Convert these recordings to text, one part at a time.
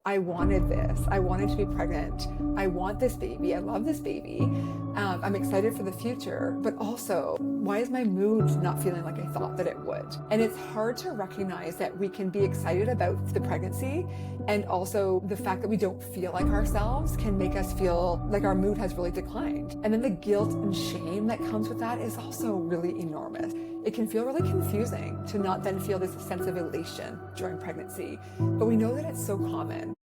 I wanted this. I wanted to be pregnant. I want this baby. I love this baby. I'm excited for the future, but also, why is my mood not feeling like I thought that it would? And it's hard to recognize that we can be excited about the pregnancy, and also the fact that we don't feel like ourselves can make us feel like our mood has really declined. And then the guilt and shame that comes with that is also really enormous. It can feel really confusing to not then feel this sense of elation during pregnancy, but we know that it's so common.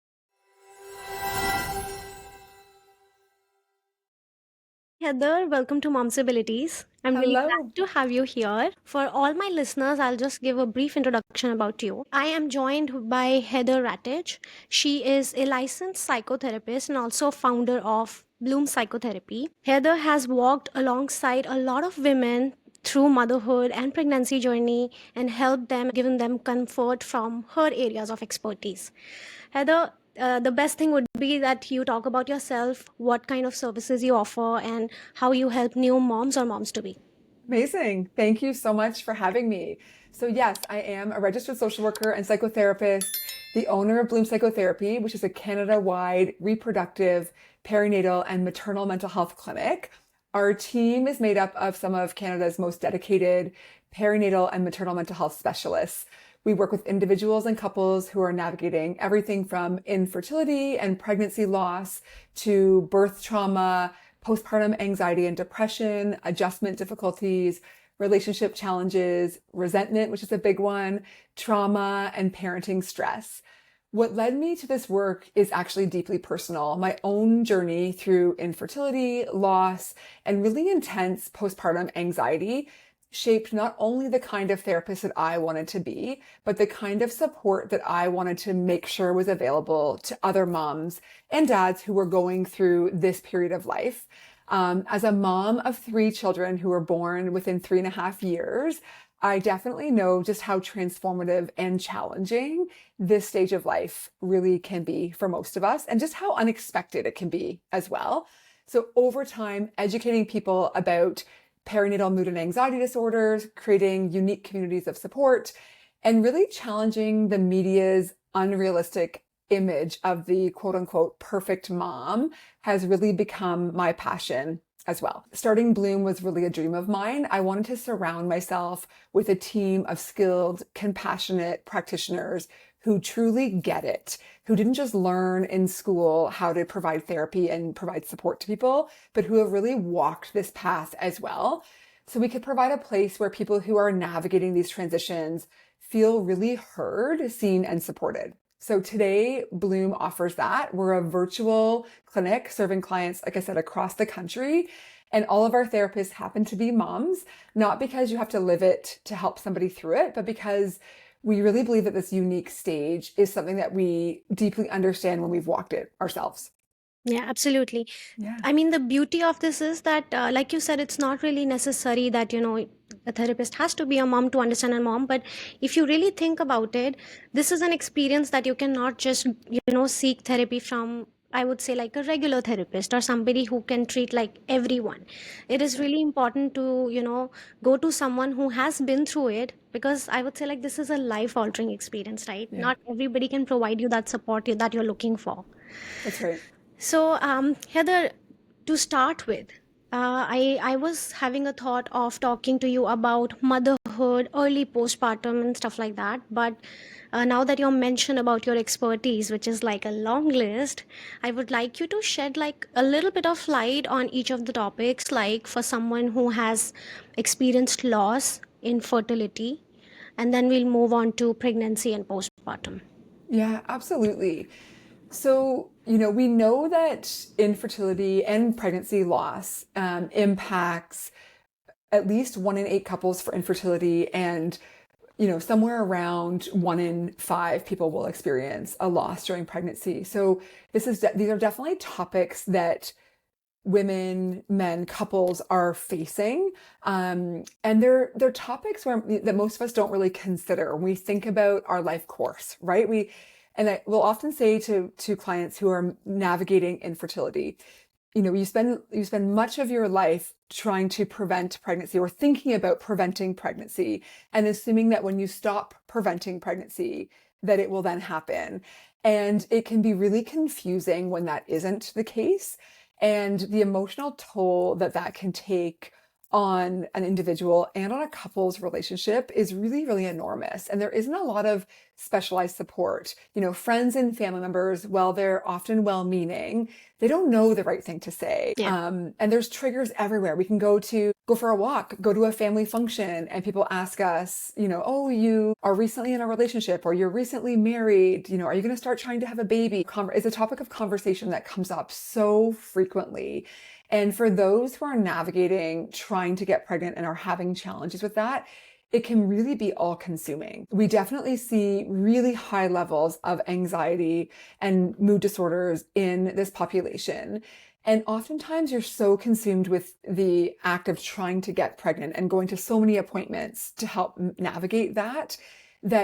Heather, welcome to Mom's Abilities. I'm really Hello. glad to have you here. For all my listeners, I'll just give a brief introduction about you. I am joined by Heather Ratych. She is a licensed psychotherapist and also founder of Bloom Psychotherapy. Heather has walked alongside a lot of women through motherhood and pregnancy journey and helped them, given them comfort from her areas of expertise. Heather, the best thing would be that you talk about yourself, what kind of services you offer, and how you help new moms or moms to be. Amazing. Thank you so much for having me. So, yes, I am a registered social worker and psychotherapist, the owner of Bloom Psychotherapy, which is a Canada-wide reproductive, perinatal, and maternal mental health clinic. Our team is made up of some of Canada's most dedicated perinatal and maternal mental health specialists. We work with individuals and couples who are navigating everything from infertility and pregnancy loss to birth trauma, postpartum anxiety and depression, adjustment difficulties, relationship challenges, resentment, which is a big one, trauma, and parenting stress. What led me to this work is actually deeply personal. My own journey through infertility, loss, and really intense postpartum anxiety shaped not only the kind of therapist that I wanted to be, but the kind of support that I wanted to make sure was available to other moms and dads who were going through this period of life. As a mom of 3 children who were born within 3.5 years, I definitely know just how transformative and challenging this stage of life really can be for most of us, and just how unexpected it can be as well. So over time, educating people about perinatal mood and anxiety disorders, creating unique communities of support, and really challenging the media's unrealistic image of the quote unquote perfect mom has really become my passion as well. Starting Bloom was really a dream of mine. I wanted to surround myself with a team of skilled, compassionate practitioners who truly get it, who didn't just learn in school how to provide therapy and provide support to people, but who have really walked this path as well. So we could provide a place where people who are navigating these transitions feel really heard, seen, and supported. So today, Bloom offers that. We're a virtual clinic serving clients, like I said, across the country. And all of our therapists happen to be moms, not because you have to live it to help somebody through it, but because we really believe that this unique stage is something that we deeply understand when we've walked it ourselves. Yeah, absolutely. Yeah. I mean, the beauty of this is that, like you said, it's not really necessary that, a therapist has to be a mom to understand a mom. But if you really think about it, this is an experience that you cannot just, seek therapy from, I would say, like a regular therapist or somebody who can treat like everyone. It is really important to, go to someone who has been through it, because I would say, like, this is a life altering experience, right? Yeah, Not everybody can provide you that support that you're looking for. that's right. So, Heather, to start with, I was having a thought of talking to you about motherhood, early postpartum, and stuff like that. But now that you mentioned about your expertise, which is like a long list, I would like you to shed like a little bit of light on each of the topics. Like for someone who has experienced loss, infertility, and then we'll move on to pregnancy and postpartum. Yeah, absolutely. So, we know that infertility and pregnancy loss impacts at least 1 in 8 couples for infertility, and somewhere around 1 in 5 people will experience a loss during pregnancy. So these are definitely topics that women, men, couples are facing, and they're topics that most of us don't really consider when we think about our life course, right? And I will often say to clients who are navigating infertility, you spend much of your life trying to prevent pregnancy or thinking about preventing pregnancy, and assuming that when you stop preventing pregnancy, that it will then happen. And it can be really confusing when that isn't the case. And the emotional toll that that can take on an individual and on a couple's relationship is really, really enormous. And there isn't a lot of specialized support. Friends and family members, while they're often well-meaning, they don't know the right thing to say. Yeah. And there's triggers everywhere. We can go for a walk, go to a family function, and people ask us, oh, you are recently in a relationship or you're recently married, are you going to start trying to have a baby? It's a topic of conversation that comes up so frequently. And for those who are navigating trying to get pregnant and are having challenges with that, it can really be all consuming. We definitely see really high levels of anxiety and mood disorders in this population. And oftentimes you're so consumed with the act of trying to get pregnant and going to so many appointments to help navigate that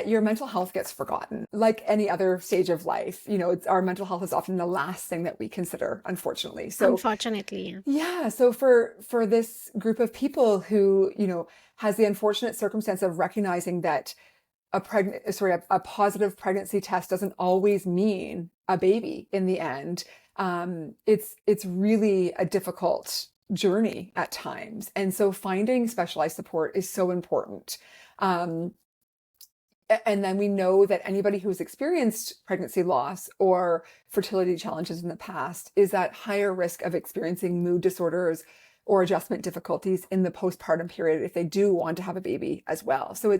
your mental health gets forgotten. Like any other stage of life, our mental health is often the last thing that we consider, unfortunately. So Unfortunately, yeah. So for this group of people who, has the unfortunate circumstance of recognizing that a positive pregnancy test doesn't always mean a baby in the end. It's really a difficult journey at times. And so finding specialized support is so important. And then we know that anybody who's experienced pregnancy loss or fertility challenges in the past is at higher risk of experiencing mood disorders or adjustment difficulties in the postpartum period if they do want to have a baby as well. So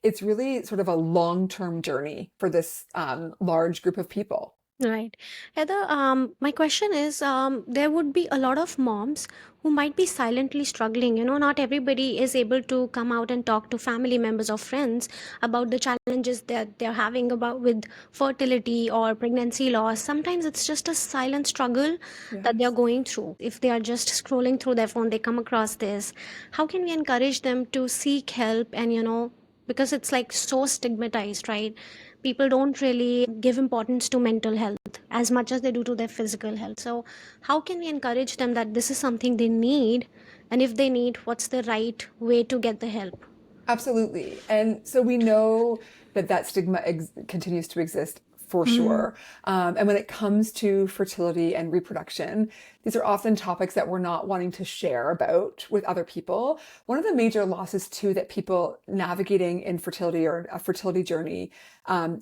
it's really sort of a long-term journey for this large group of people. right. Heather, my question is, there would be a lot of moms who might be silently struggling. Not everybody is able to come out and talk to family members or friends about the challenges that they're having about with fertility or pregnancy loss. Sometimes it's just a silent struggle that they're Yes. going through. If they are just scrolling through their phone, they come across this. How can we encourage them to seek help and, because it's like so stigmatized, right? People don't really give importance to mental health as much as they do to their physical health. So how can we encourage them that this is something they need, and if they need, what's the right way to get the help? Absolutely. And so we know that stigma continues to exist for Mm, sure. And when it comes to fertility and reproduction, these are often topics that we're not wanting to share about with other people. One of the major losses too that people navigating infertility or a fertility journey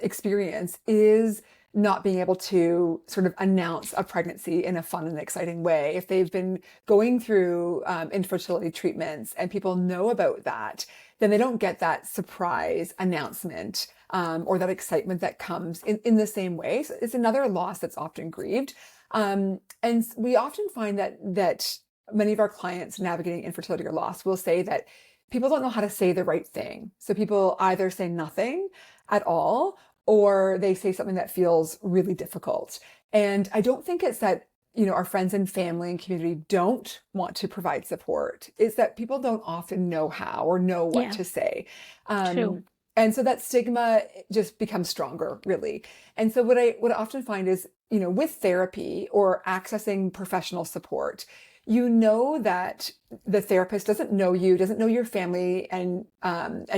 experience is not being able to sort of announce a pregnancy in a fun and exciting way. If they've been going through infertility treatments and people know about that, then they don't get that surprise announcement or that excitement that comes in the same way. So it's another loss that's often grieved. And we often find that many of our clients navigating infertility or loss will say that people don't know how to say the right thing. So people either say nothing at all, or they say something that feels really difficult. And I don't think it's that, our friends and family and community don't want to provide support. It's that people don't often know how or know what yeah, to say. true. And so that stigma just becomes stronger, really. And so what I often find is, with therapy or accessing professional support, that the therapist doesn't know you, doesn't know your family and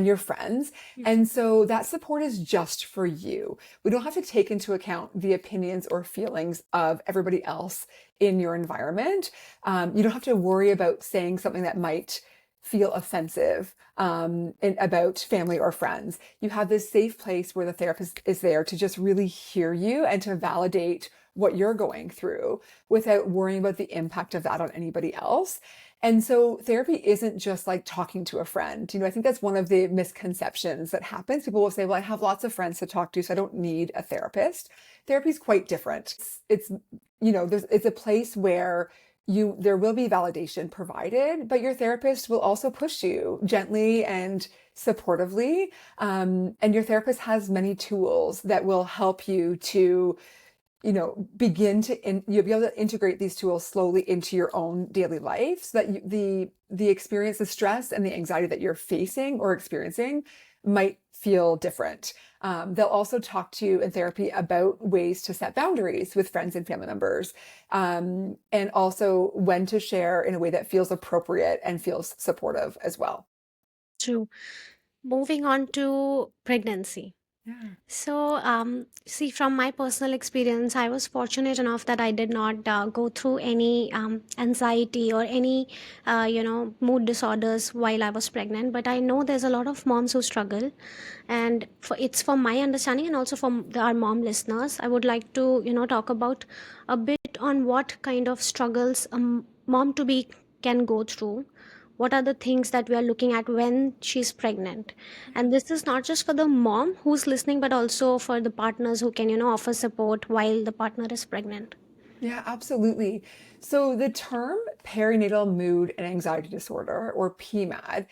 your friends. And so that support is just for you. We don't have to take into account the opinions or feelings of everybody else in your environment. You don't have to worry about saying something that might feel offensive about family or friends. You have this safe place where the therapist is there to just really hear you and to validate what you're going through without worrying about the impact of that on anybody else. And so therapy isn't just like talking to a friend. I think that's one of the misconceptions that happens. People will say, well, I have lots of friends to talk to, so I don't need a therapist. Therapy is quite different. It's a place where there will be validation provided, but your therapist will also push you gently and supportively. And your therapist has many tools that will help you to you'll be able to integrate these tools slowly into your own daily life so that the experience, the stress and the anxiety that you're facing or experiencing might feel different. They'll also talk to you in therapy about ways to set boundaries with friends and family members, and also when to share in a way that feels appropriate and feels supportive as well. True. Moving on to pregnancy. Yeah. So, see, from my personal experience, I was fortunate enough that I did not go through any anxiety or any, mood disorders while I was pregnant. But I know there's a lot of moms who struggle, and it's for my understanding and also from our mom listeners. I would like to, talk about a bit on what kind of struggles a mom to be can go through. What are the things that we are looking at when she's pregnant? And this is not just for the mom who's listening, but also for the partners who can, offer support while the partner is pregnant. Yeah, absolutely. So the term perinatal mood and anxiety disorder, or PMAD,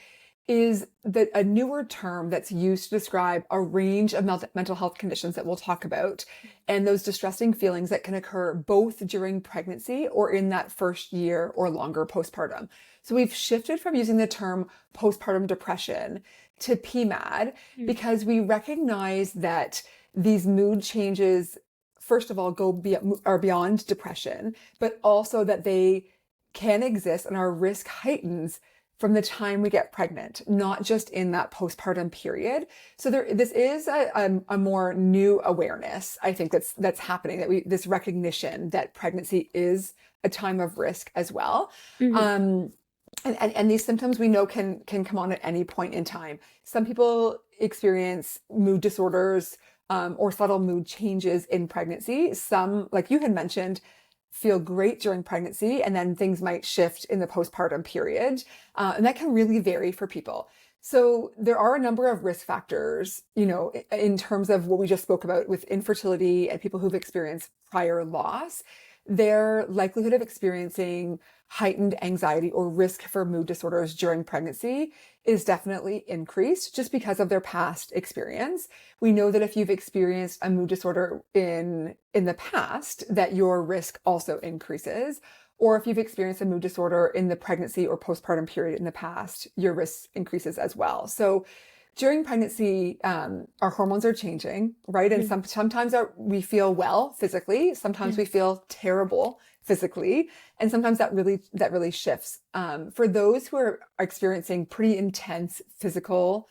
is a newer term that's used to describe a range of mental health conditions that we'll talk about, and those distressing feelings that can occur both during pregnancy or in that first year or longer postpartum. So we've shifted from using the term postpartum depression to PMAD Mm. because we recognize that these mood changes, first of all, are beyond depression, but also that they can exist and our risk heightens from the time we get pregnant, not just in that postpartum period. So this is a more new awareness, I think, that's happening, this recognition that pregnancy is a time of risk as well. Mhm. Um, and these symptoms we know can come on at any point in time. Some people experience mood disorders or subtle mood changes in pregnancy. Some, like you had mentioned, feel great during pregnancy, and then things might shift in the postpartum period. And that can really vary for people. So there are a number of risk factors, in terms of what we just spoke about with infertility and people who've experienced prior loss. Their likelihood of experiencing heightened anxiety or risk for mood disorders during pregnancy is definitely increased just because of their past experience. We know that if you've experienced a mood disorder in the past, that your risk also increases. Or if you've experienced a mood disorder in the pregnancy or postpartum period in the past, your risk increases as well. So during pregnancy, our hormones are changing, right? And Mhm. sometimes we feel well physically, sometimes Yeah. we feel terrible physically, and sometimes that really shifts. For those who are experiencing pretty intense physical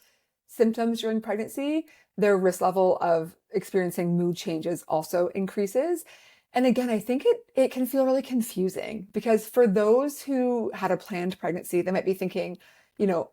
symptoms during pregnancy, their risk level of experiencing mood changes also increases. And again, I think it can feel really confusing because for those who had a planned pregnancy, they might be thinking,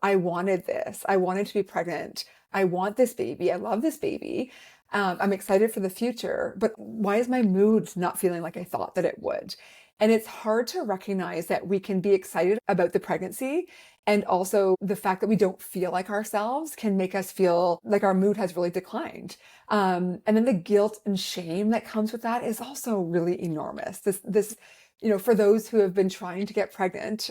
I wanted this. I wanted to be pregnant. I want this baby. I love this baby. I'm excited for the future, but why is my mood not feeling like I thought that it would? And it's hard to recognize that we can be excited about the pregnancy, and also the fact that we don't feel like ourselves can make us feel like our mood has really declined. And then the guilt and shame that comes with that is also really enormous. For those who have been trying to get pregnant,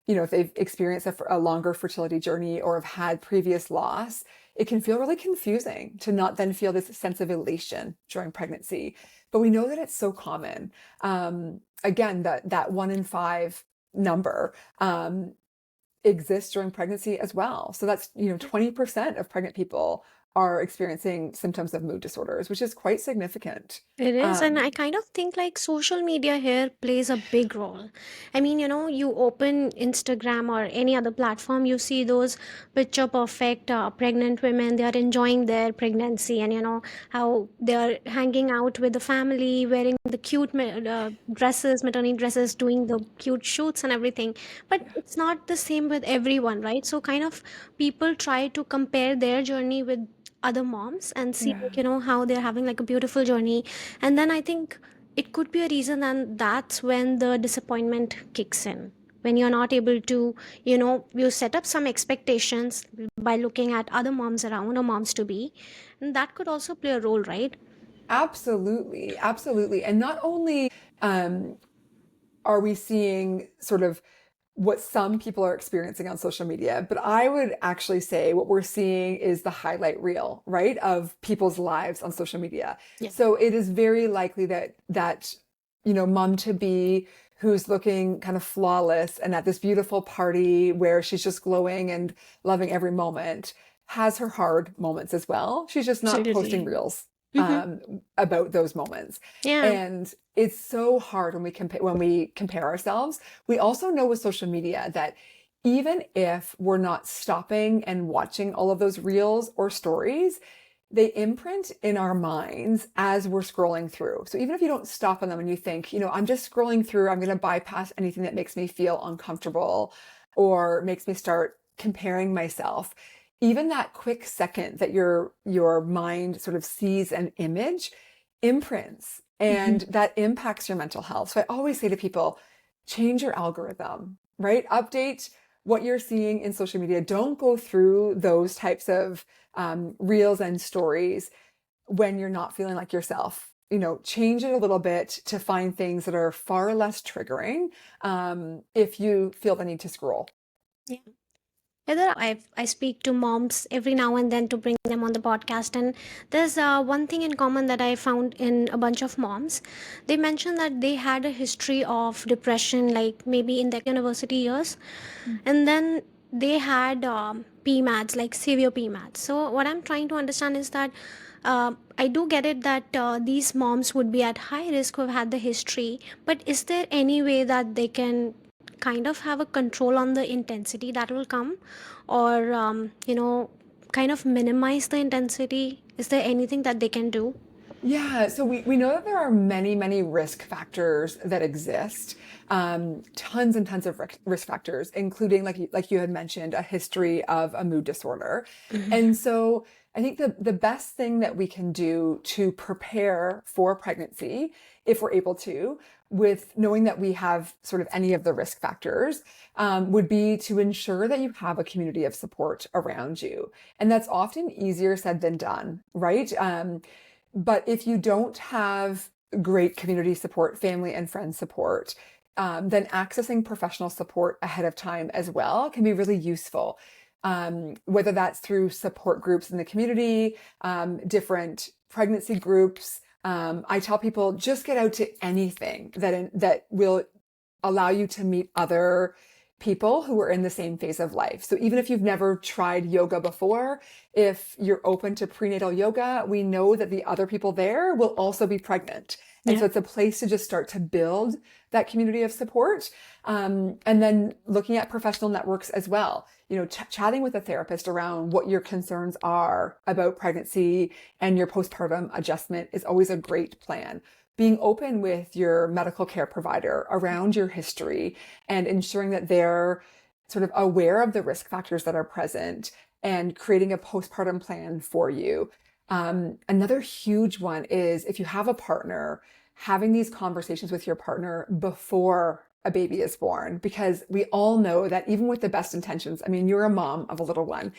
if they've experienced a longer fertility journey or have had previous loss, it can feel really confusing to not then feel this sense of elation during pregnancy. But we know that it's so common. Again, that 1 in 5 number exists during pregnancy as well. So that's, 20% of pregnant people are experiencing symptoms of mood disorders, which is quite significant. It is, and I Um, kind of think like social media here plays a big role. I mean, you open Instagram or any other platform, you see those picture perfect pregnant women. They are enjoying their pregnancy, and how they are hanging out with the family, wearing the cute dresses, maternity dresses, doing the cute shoots and everything. But it's not the same with everyone, right? So, kind of people try to compare their journey with other moms and see yeah. like how they're having like a beautiful journey, and then I think it could be a reason, and that's when the disappointment kicks in, when you're not able to, you set up some expectations by looking at other moms around or moms to be, and that could also play a role, right? Absolutely, absolutely. And not only um, are we seeing sort of what some people are experiencing on social media, but I would actually say what we're seeing is the highlight reel, right, of people's lives on social media. Yeah. So it is very likely that mom to be who's looking kind of flawless and at this beautiful party where she's just glowing and loving every moment has her hard moments as well. She's just not posting Absolutely. reels Mm-hmm. about those moments. Yeah. And it's so hard when we compare ourselves. We also know with social media that even if we're not stopping and watching all of those reels or stories, they imprint in our minds as we're scrolling through. So even if you don't stop on them and you think, I'm just scrolling through, I'm going to bypass anything that makes me feel uncomfortable or makes me start comparing myself, even that quick second that your mind sort of sees an image imprints, and that impacts your mental health. So I always say to people, change your algorithm, right? Update what you're seeing in social media. Don't go through those types of reels and stories when you're not feeling like yourself. Change it a little bit to find things that are far less triggering if you feel the need to scroll. Yeah. Heather, I speak to moms every now and then to bring them on the podcast, and there's one thing in common that I found in a bunch of moms. They mentioned that they had a history of depression, like maybe in their university years, and then they had PMADs, like severe PMADs. So what I'm trying to understand is that I do get it that these moms would be at high risk who have had the history, but is there any way that they can kind of have a control on the intensity that will come, or kind of minimize the intensity? Is there anything that they can do? Yeah, so we know that there are many, many risk factors that exist, tons and tons of risk factors, including, like you had mentioned, a history of a mood disorder. And so I think the best thing that we can do to prepare for pregnancy, if we're able to, with knowing that we have sort of any of the risk factors, would be to ensure that you have a community of support around you. And that's often easier said than done, right? But if you don't have great community support, family and friend support, then accessing professional support ahead of time as well can be really useful. Whether that's through support groups in the community, different pregnancy groups. I tell people, just get out to anything that will allow you to meet other people who are in the same phase of life. So even if you've never tried yoga before, if you're open to prenatal yoga, we know that the other people there will also be pregnant. And so it's a place to just start to build that community of support. And then looking at professional networks as well, chatting with a therapist around what your concerns are about pregnancy and your postpartum adjustment is always a great plan. Being open with your medical care provider around your history and ensuring that they're sort of aware of the risk factors that are present and creating a postpartum plan for you. Another huge one is, if you have a partner, having these conversations with your partner before a baby is born, because we all know that even with the best intentions, I mean, you're a mom of a little one,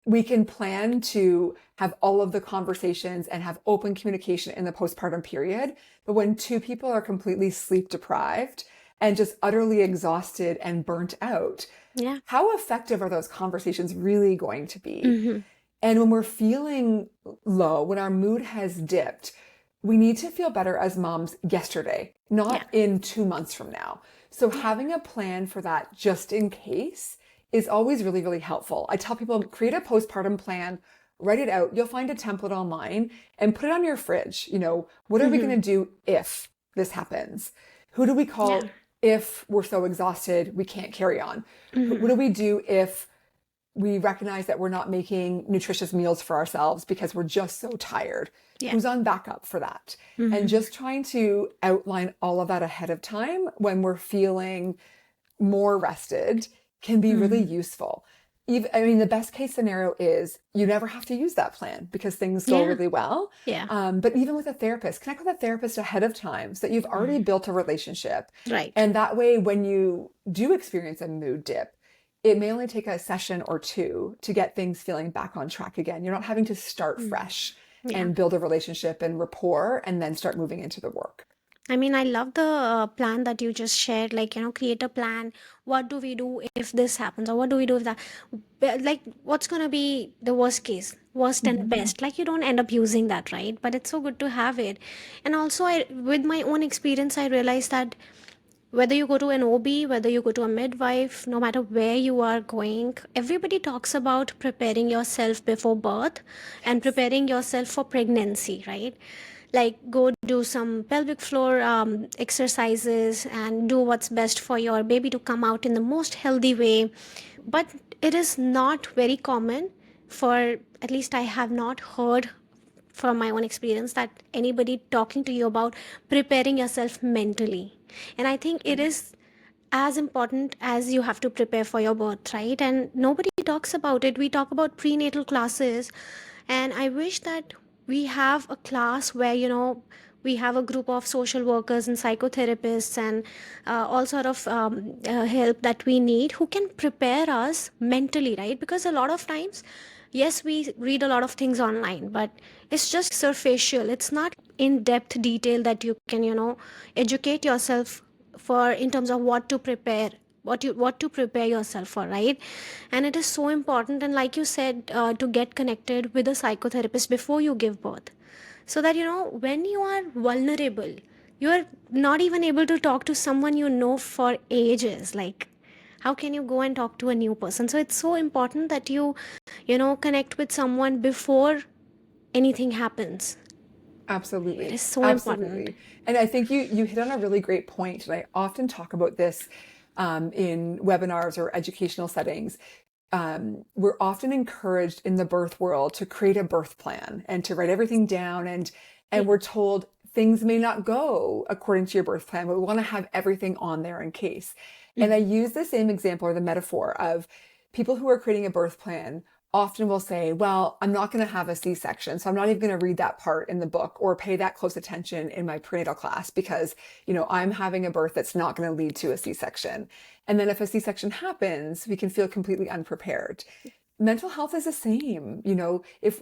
we can plan to have all of the conversations and have open communication in the postpartum period. But when two people are completely sleep deprived and just utterly exhausted and burnt out, how effective are those conversations really going to be? And when we're feeling low, when our mood has dipped, we need to feel better as moms yesterday, not in 2 months from now. So having a plan for that just in case is always really, really helpful. I tell people, create a postpartum plan, write it out. You'll find a template online and put it on your fridge. What are we going to do if this happens? Who do we call if we're so exhausted we can't carry on? What do we do if we recognize that we're not making nutritious meals for ourselves because we're just so tired? Who's on backup for that? And just trying to outline all of that ahead of time when we're feeling more rested can be really useful. The best case scenario is you never have to use that plan because things go really well. But even with a therapist, connect with a therapist ahead of time so that you've already built a relationship. Right. And that way, when you do experience a mood dip, it may only take a session or two to get things feeling back on track again. You're not having to start fresh and build a relationship and rapport and then start moving into the work. I mean, I love the plan that you just shared, create a plan. What do we do if this happens? Or what do we do if that? Like, what's going to be the worst case, worst and best? Like, you don't end up using that, right? But it's so good to have it. And also, with my own experience, I realized that whether you go to an OB, whether you go to a midwife, no matter where you are going, everybody talks about preparing yourself before birth and preparing yourself for pregnancy, right? Like, go do some pelvic floor exercises and do what's best for your baby to come out in the most healthy way. But it is not very common for at least I have not heard from my own experience that anybody talking to you about preparing yourself mentally. And I think it is as important as you have to prepare for your birth, right? And nobody talks about it. We talk about prenatal classes, and I wish that we have a class where, we have a group of social workers and psychotherapists and all sort of help that we need who can prepare us mentally, right? Because a lot of times, yes, we read a lot of things online, but it's just superficial. It's not in depth detail that you can, educate yourself for in terms of what to prepare, what to prepare yourself for, right? And it is so important, and like you said, to get connected with a psychotherapist before you give birth, so that when you are vulnerable, you are not even able to talk to someone for ages. Like, how can you go and talk to a new person? So it's so important that you connect with someone before anything happens. It Absolutely. is so important. Absolutely. And I think you hit on a really great point. And I often talk about this in webinars or educational settings. We're often encouraged in the birth world to create a birth plan and to write everything down. And we're told things may not go according to your birth plan, but we want to have everything on there in case. And I use the same example or the metaphor of people who are creating a birth plan often will say, well, I'm not going to have a C-section, so I'm not even going to read that part in the book or pay that close attention in my prenatal class because, I'm having a birth that's not going to lead to a C-section. And then if a C-section happens, we can feel completely unprepared. Mental health is the same.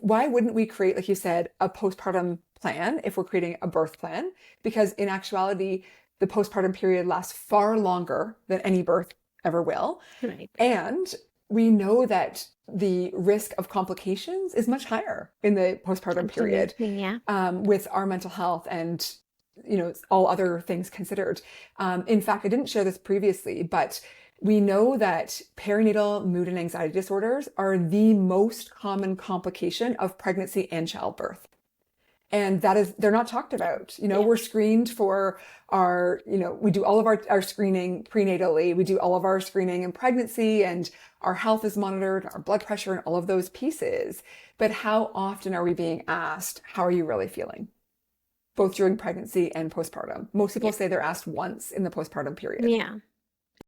Why wouldn't we create, like you said, a postpartum plan if we're creating a birth plan? Because in actuality, the postpartum period lasts far longer than any birth ever will. Right. And we know that the risk of complications is much higher in the postpartum period. Absolutely, yeah. With our mental health and, all other things considered. In fact, I didn't share this previously, but we know that perinatal mood and anxiety disorders are the most common complication of pregnancy and childbirth. And they're not talked about. We're screened for we do all of our screening prenatally. We do all of our screening in pregnancy, and our health is monitored, our blood pressure, and all of those pieces. But how often are we being asked, how are you really feeling? Both during pregnancy and postpartum. Most people say they're asked once in the postpartum period. Yeah.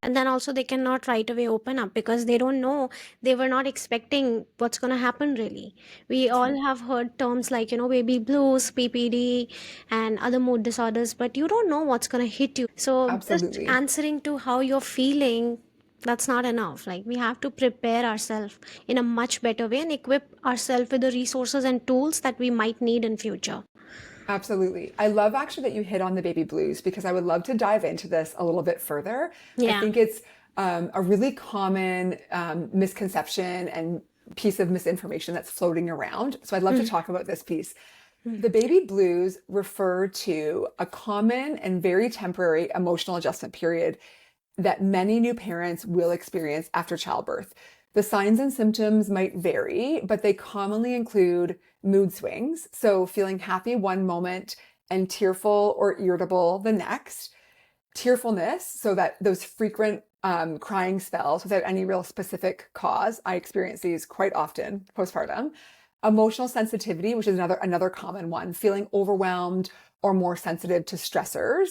And then also they cannot right away open up because they don't know, they were not expecting what's going to happen really. We all have heard terms like, baby blues, PPD, and other mood disorders, but you don't know what's going to hit you. So just Absolutely. answering to how you're feeling, that's not enough. Like, we have to prepare ourselves in a much better way and equip ourselves with the resources and tools that we might need in future. Absolutely. I love actually that you hit on the baby blues because I would love to dive into this a little bit further. Yeah. I think it's a really common misconception and piece of misinformation that's floating around. So I'd love to talk about this piece. The baby blues refer to a common and very temporary emotional adjustment period that many new parents will experience after childbirth. The signs and symptoms might vary, but they commonly include mood swings. So feeling happy one moment and tearful or irritable the next. Tearfulness, so that those frequent crying spells without any real specific cause. I experience these quite often postpartum. Emotional sensitivity, which is another common one, feeling overwhelmed or more sensitive to stressors.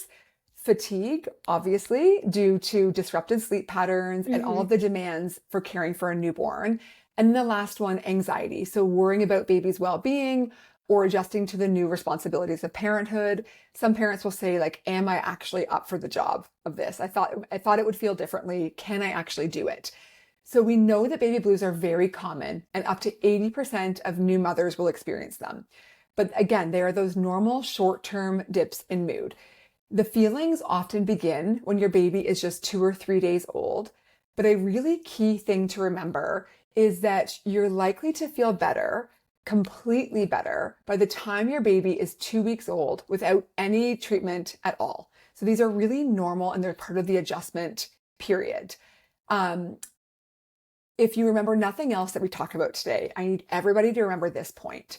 Fatigue, obviously, due to disrupted sleep patterns and all of the demands for caring for a newborn. And the last one, anxiety. So worrying about baby's well-being or adjusting to the new responsibilities of parenthood. Some parents will say, like, am I actually up for the job of this? I thought it would feel differently. Can I actually do it? So we know that baby blues are very common, and up to 80% of new mothers will experience them. But again, they are those normal short-term dips in mood. The feelings often begin when your baby is just 2 or 3 days old. But a really key thing to remember is that you're likely to feel better, completely better, by the time your baby is 2 weeks old without any treatment at all. So these are really normal and they're part of the adjustment period. If you remember nothing else that we talk about today, I need everybody to remember this point.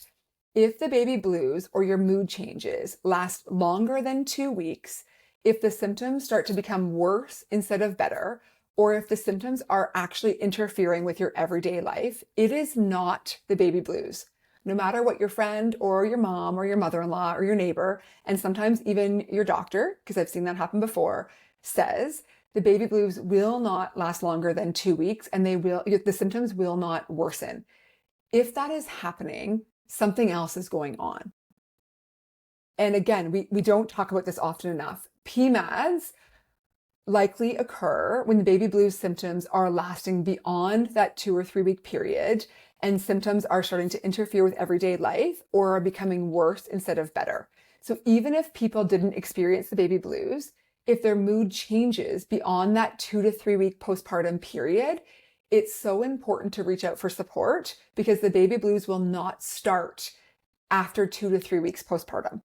If the baby blues or your mood changes last longer than 2 weeks, if the symptoms start to become worse instead of better, or if the symptoms are actually interfering with your everyday life, it is not the baby blues. No matter what your friend or your mom or your mother-in-law or your neighbor, and sometimes even your doctor, because I've seen that happen before, says, the baby blues will not last longer than 2 weeks and the symptoms will not worsen. If that is happening, something else is going on. And again, we don't talk about this often enough. PMADs likely occur when the baby blues symptoms are lasting beyond that 2 or 3 week period and symptoms are starting to interfere with everyday life or are becoming worse instead of better. So even if people didn't experience the baby blues, if their mood changes beyond that 2 to 3 week postpartum period, it's so important to reach out for support because the baby blues will not start after 2 to 3 weeks postpartum.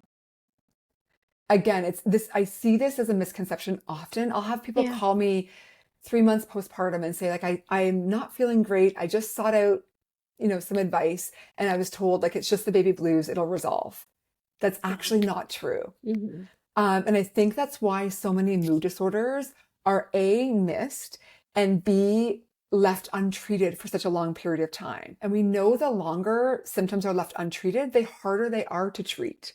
Again, it's this, I see this as a misconception often. I'll have people Yeah. call me 3 months postpartum and say, like, I'm not feeling great. I just sought out, some advice and I was told like, it's just the baby blues, it'll resolve. That's actually not true. Mm-hmm. And I think that's why so many mood disorders are A, missed, and B, left untreated for such a long period of time. And we know the longer symptoms are left untreated, the harder they are to treat.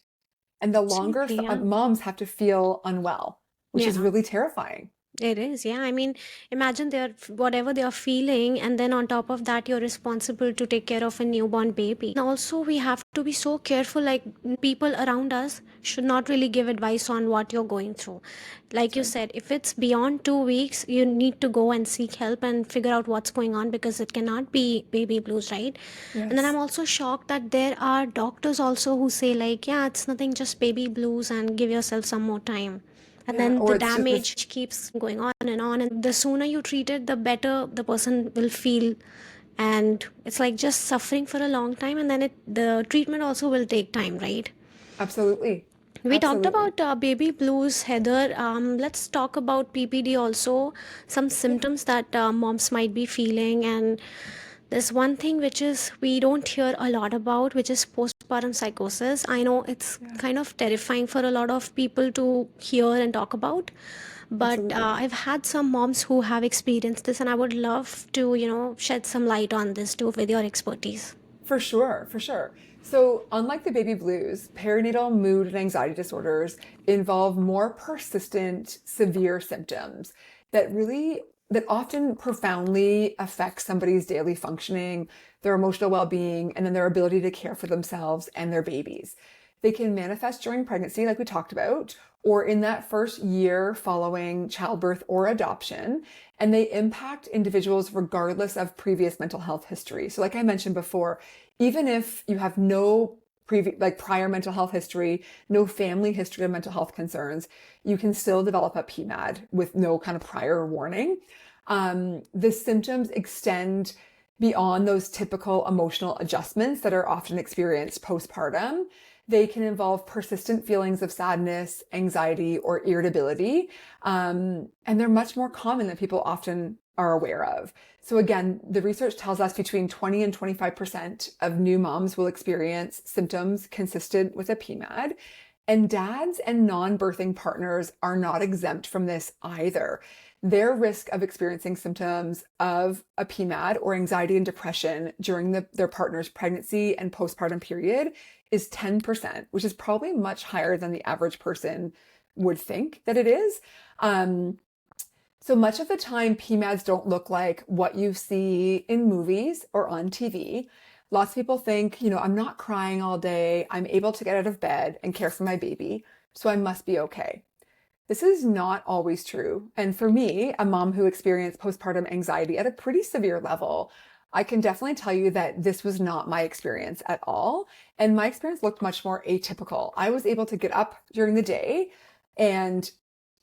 And the longer Absolutely, yeah. moms have to feel unwell, which is Yeah. really terrifying. It is, yeah. I mean, imagine they're whatever they are feeling, and then on top of that, you're responsible to take care of a newborn baby. And also, we have to be so careful. Like, people around us should not really give advice on what you're going through. Like That's you right. said, if it's beyond 2 weeks, you need to go and seek help and figure out what's going on because it cannot be baby blues, right? And then I'm Yes. also shocked that there are doctors also who say, like, yeah, it's nothing, just baby blues, and give yourself some more time. And Yeah. then Or the it's just this. damage keeps going on, and the sooner you treat it, the better the person will feel. And it's like just suffering for a long time, and then the treatment also will take time, right? Absolutely. We talked Absolutely. about baby blues, Heather. Let's talk about PPD also, some Yeah. symptoms that moms might be feeling. And there's one thing which is we don't hear a lot about, which is postpartum psychosis. I know it's Yeah. kind of terrifying for a lot of people to hear and talk about, but Absolutely. I've had some moms who have experienced this, and I would love to, shed some light on this too with your expertise. For sure, for sure. So, unlike the baby blues, perinatal mood and anxiety disorders involve more persistent, severe symptoms that really, that often profoundly affect somebody's daily functioning, their emotional well-being, and then their ability to care for themselves and their babies. They can manifest during pregnancy, like we talked about, or in that first year following childbirth or adoption, and they impact individuals regardless of previous mental health history. So, like I mentioned before, even if you have no prior mental health history, no family history of mental health concerns, you can still develop a PMAD with no kind of prior warning. The symptoms extend beyond those typical emotional adjustments that are often experienced postpartum. They can involve persistent feelings of sadness, anxiety, or irritability. And they're much more common than people often are aware of. So again, the research tells us between 20 and 25% of new moms will experience symptoms consistent with a PMAD. And dads and non-birthing partners are not exempt from this either. Their risk of experiencing symptoms of a PMAD or anxiety and depression during their partner's pregnancy and postpartum period is 10%, which is probably much higher than the average person would think that it is. So much of the time, PMADs don't look like what you see in movies or on TV. Lots of people think, I'm not crying all day. I'm able to get out of bed and care for my baby, so I must be okay. This is not always true. And for me, a mom who experienced postpartum anxiety at a pretty severe level, I can definitely tell you that this was not my experience at all. And my experience looked much more atypical. I was able to get up during the day and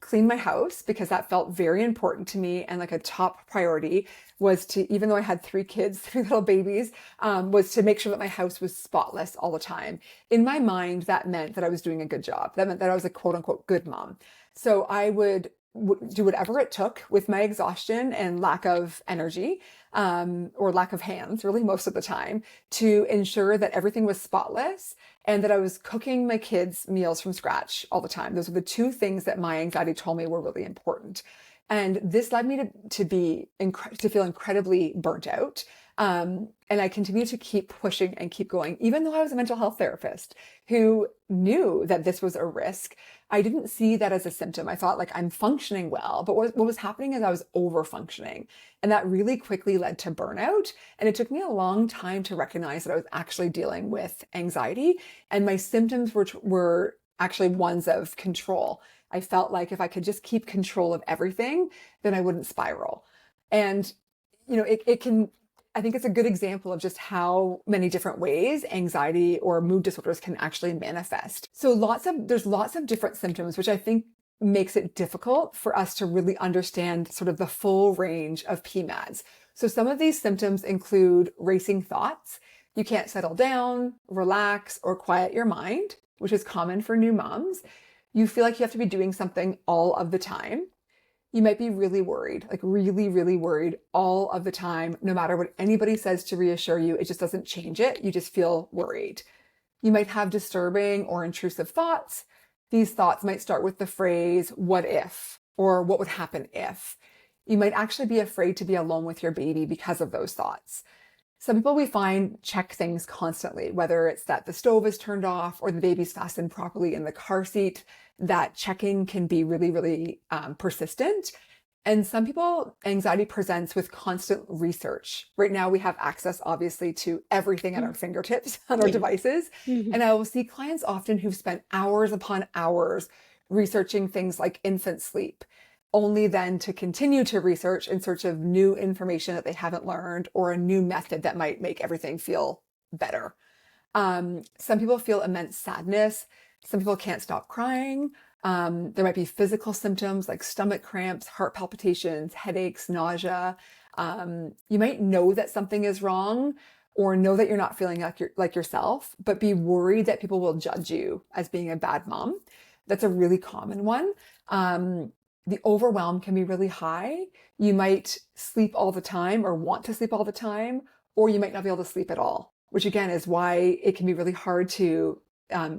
clean my house because that felt very important to me, and like a top priority was to, even though I had 3 kids, 3 little babies, was to make sure that my house was spotless all the time. In my mind, that meant that I was doing a good job. That meant that I was a quote unquote good mom. So I would do whatever it took with my exhaustion and lack of energy, or lack of hands, really most of the time, to ensure that everything was spotless and that I was cooking my kids' meals from scratch all the time. Those are the 2 things that my anxiety told me were really important. And this led me to feel incredibly burnt out. And I continued to keep pushing and keep going, even though I was a mental health therapist who knew that this was a risk. I didn't see that as a symptom. I thought like I'm functioning well, but what was happening is I was over functioning. And that really quickly led to burnout. And it took me a long time to recognize that I was actually dealing with anxiety. And my symptoms were actually ones of control. I felt like if I could just keep control of everything, then I wouldn't spiral. And, I think it's a good example of just how many different ways anxiety or mood disorders can actually manifest. So there's lots of different symptoms, which I think makes it difficult for us to really understand sort of the full range of PMADs. So some of these symptoms include racing thoughts. You can't settle down, relax, or quiet your mind, which is common for new moms. You feel like you have to be doing something all of the time. You might be really worried, like really, really worried all of the time. No matter what anybody says to reassure you, it just doesn't change it. You just feel worried. You might have disturbing or intrusive thoughts. These thoughts might start with the phrase, what if, or what would happen if. You might actually be afraid to be alone with your baby because of those thoughts. Some people we find check things constantly, whether it's that the stove is turned off or the baby's fastened properly in the car seat. That checking can be really, really persistent. And some people, anxiety presents with constant research. Right now, we have access, obviously, to everything at our fingertips on our devices. And I will see clients often who've spent hours upon hours researching things like infant sleep, only then to continue to research in search of new information that they haven't learned or a new method that might make everything feel better. Some people feel immense sadness. Some people can't stop crying. There might be physical symptoms like stomach cramps, heart palpitations, headaches, nausea. You might know that something is wrong or know that you're not feeling like yourself, but be worried that people will judge you as being a bad mom. That's a really common one. The overwhelm can be really high. You might sleep all the time or want to sleep all the time, or you might not be able to sleep at all, which again is why it can be really hard to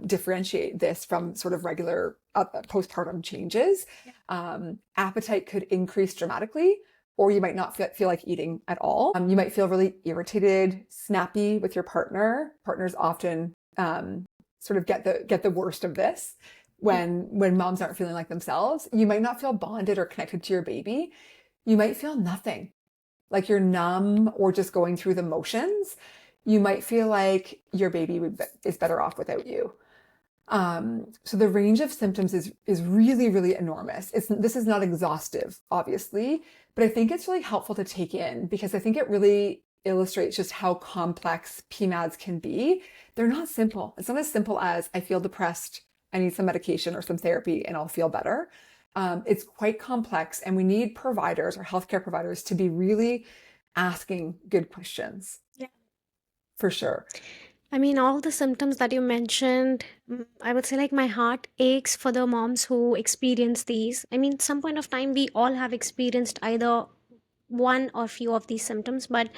differentiate this from sort of regular postpartum changes. Appetite could increase dramatically, or you might not feel like eating at all. You might feel really irritated, snappy with your partner. Partners often sort of get the worst of this when moms aren't feeling like themselves. You might not feel bonded or connected to your baby. You might feel nothing, like you're numb or just going through the motions. You might feel like your baby is better off without you. So the range of symptoms is really, really enormous. This is not exhaustive, obviously, but I think it's really helpful to take in because I think it really illustrates just how complex PMADs can be. They're not simple. It's not as simple as I feel depressed, I need some medication or some therapy and I'll feel better. It's quite complex and we need providers or healthcare providers to be really asking good questions. Yeah. For sure. I mean, all the symptoms that you mentioned, I would say like my heart aches for the moms who experience these. I mean, some point of time, we all have experienced either one or few of these symptoms, but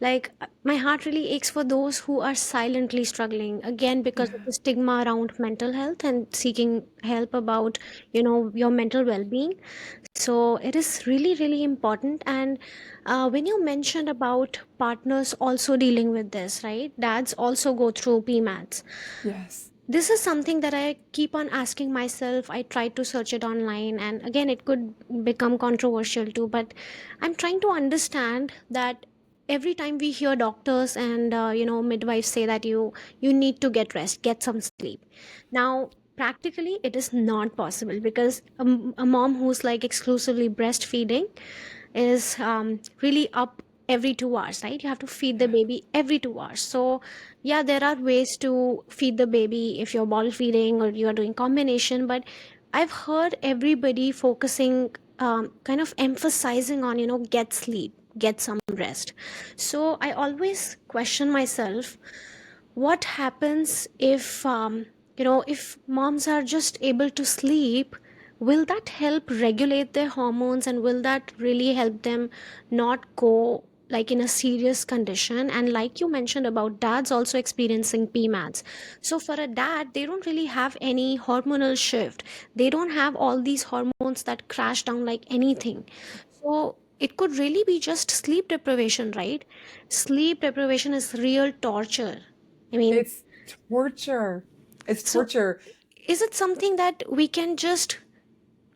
like my heart really aches for those who are silently struggling again because of the stigma around mental health and seeking help about your mental well-being. So it is really, really important. And when you mentioned about partners also dealing with this, right? Dads also go through PMADs. Yes. This is something that I keep on asking myself. I try to search it online, and again, it could become controversial too. But I'm trying to understand that every time we hear doctors and midwives say that you need to get rest, get some sleep. Now, practically, it is not possible because a mom who's like exclusively breastfeeding is really up every 2 hours, right? You have to feed the baby every 2 hours. So yeah, there are ways to feed the baby if you're bottle feeding or you are doing combination, but I've heard everybody focusing, kind of emphasizing on, get sleep, get some rest. So I always question myself, what happens if moms are just able to sleep? Will that help regulate their hormones, and will that really help them not go like in a serious condition, and like you mentioned about dads also experiencing PMADs. So for a dad, they don't really have any hormonal shift. They don't have all these hormones that crash down like anything. So it could really be just sleep deprivation, right? Sleep deprivation is real torture. I mean, It's torture. It's so torture. is it something that we can just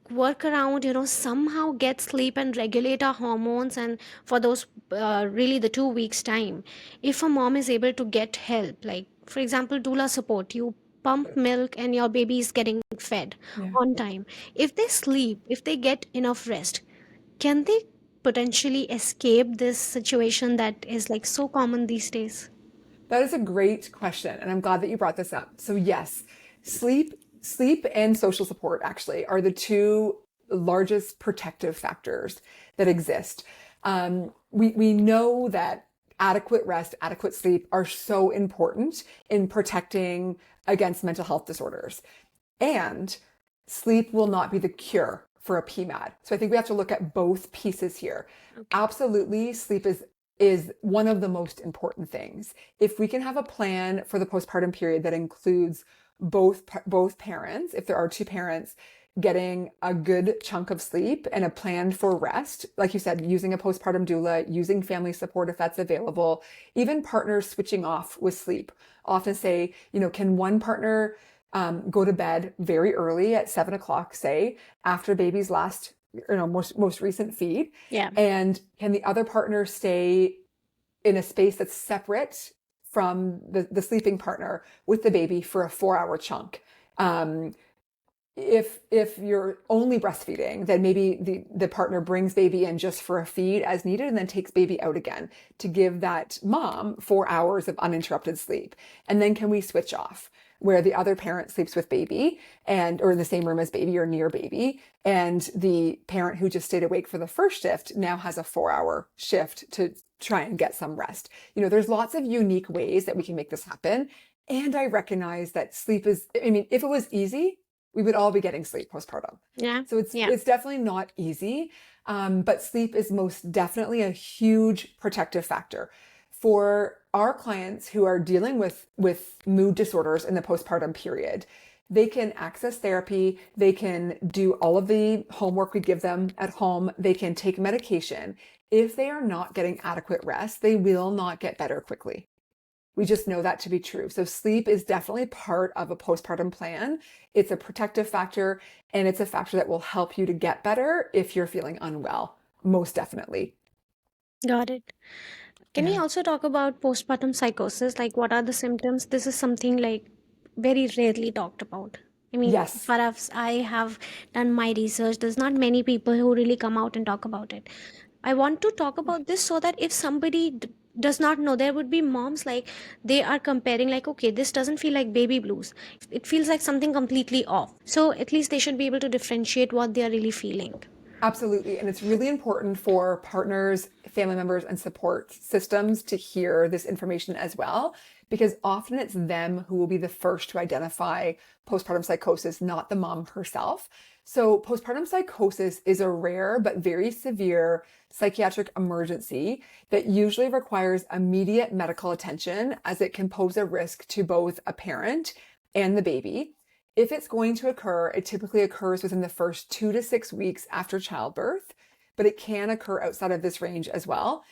work around, somehow get sleep and regulate our hormones? And for those really the 2 weeks time, if a mom is able to get help, like for example doula support, you pump milk and your baby is getting fed Yeah. on time, if they sleep, if they get enough rest, can they potentially escape this situation that is like so common these days? That is a great question, and I'm glad that you brought this up. So yes, sleep and social support actually are the two largest protective factors that exist. We know that adequate rest, adequate sleep are so important in protecting against mental health disorders. And sleep will not be the cure for a PMAD. So I think we have to look at both pieces here. Okay. Absolutely, sleep is one of the most important things. If we can have a plan for the postpartum period that includes both parents, if there are two parents, getting a good chunk of sleep and a plan for rest, like you said, using a postpartum doula, using family support if that's available, even partners switching off with sleep. Often say, can one partner go to bed very early at 7 o'clock, say, after baby's last, most recent feed? Yeah. And can the other partner stay in a space that's separate from the sleeping partner with the baby for a 4 hour chunk? If you're only breastfeeding, then maybe the partner brings baby in just for a feed as needed and then takes baby out again to give that mom 4 hours of uninterrupted sleep. And then can we switch off where the other parent sleeps with baby or in the same room as baby or near baby, and the parent who just stayed awake for the first shift now has a 4 hour shift to try and get some rest. There's lots of unique ways that we can make this happen. And I recognize that sleep is, if it was easy, we would all be getting sleep postpartum. Yeah. So it's Yeah. it's definitely not easy, but sleep is most definitely a huge protective factor for our clients who are dealing with mood disorders in the postpartum period. They can access therapy. They can do all of the homework we give them at home. They can take medication. If they are not getting adequate rest, they will not get better quickly. We just know that to be true. So sleep is definitely part of a postpartum plan. It's a protective factor, and it's a factor that will help you to get better if you're feeling unwell, most definitely. Got it. Can we Yeah. also talk about postpartum psychosis? Like, what are the symptoms? This is something like very rarely talked about. I mean, as Yes. far as I have done my research, there's not many people who really come out and talk about it. I want to talk about this so that if somebody does not know, there would be moms like they are comparing, like, okay, this doesn't feel like baby blues. It feels like something completely off. So at least they should be able to differentiate what they are really feeling. Absolutely. And it's really important for partners, family members, and support systems to hear this information as well, because often it's them who will be the first to identify postpartum psychosis, not the mom herself. So postpartum psychosis is a rare but very severe psychiatric emergency that usually requires immediate medical attention, as it can pose a risk to both a parent and the baby. If it's going to occur, it typically occurs within the first 2 to 6 weeks after childbirth, but it can occur outside of this range as well.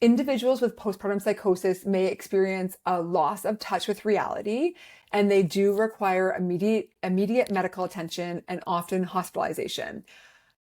Individuals with postpartum psychosis may experience a loss of touch with reality, and they do require immediate medical attention and often hospitalization.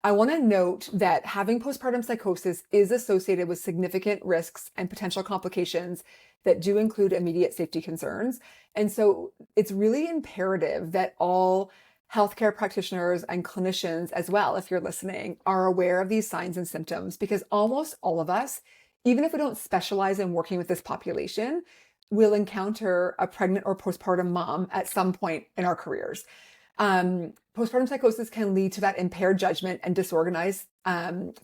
I want to note that having postpartum psychosis is associated with significant risks and potential complications that do include immediate safety concerns. And so it's really imperative that all healthcare practitioners and clinicians as well, if you're listening, are aware of these signs and symptoms, because almost all of us, even if we don't specialize in working with this population, will encounter a pregnant or postpartum mom at some point in our careers. Postpartum psychosis can lead to that impaired judgment and disorganized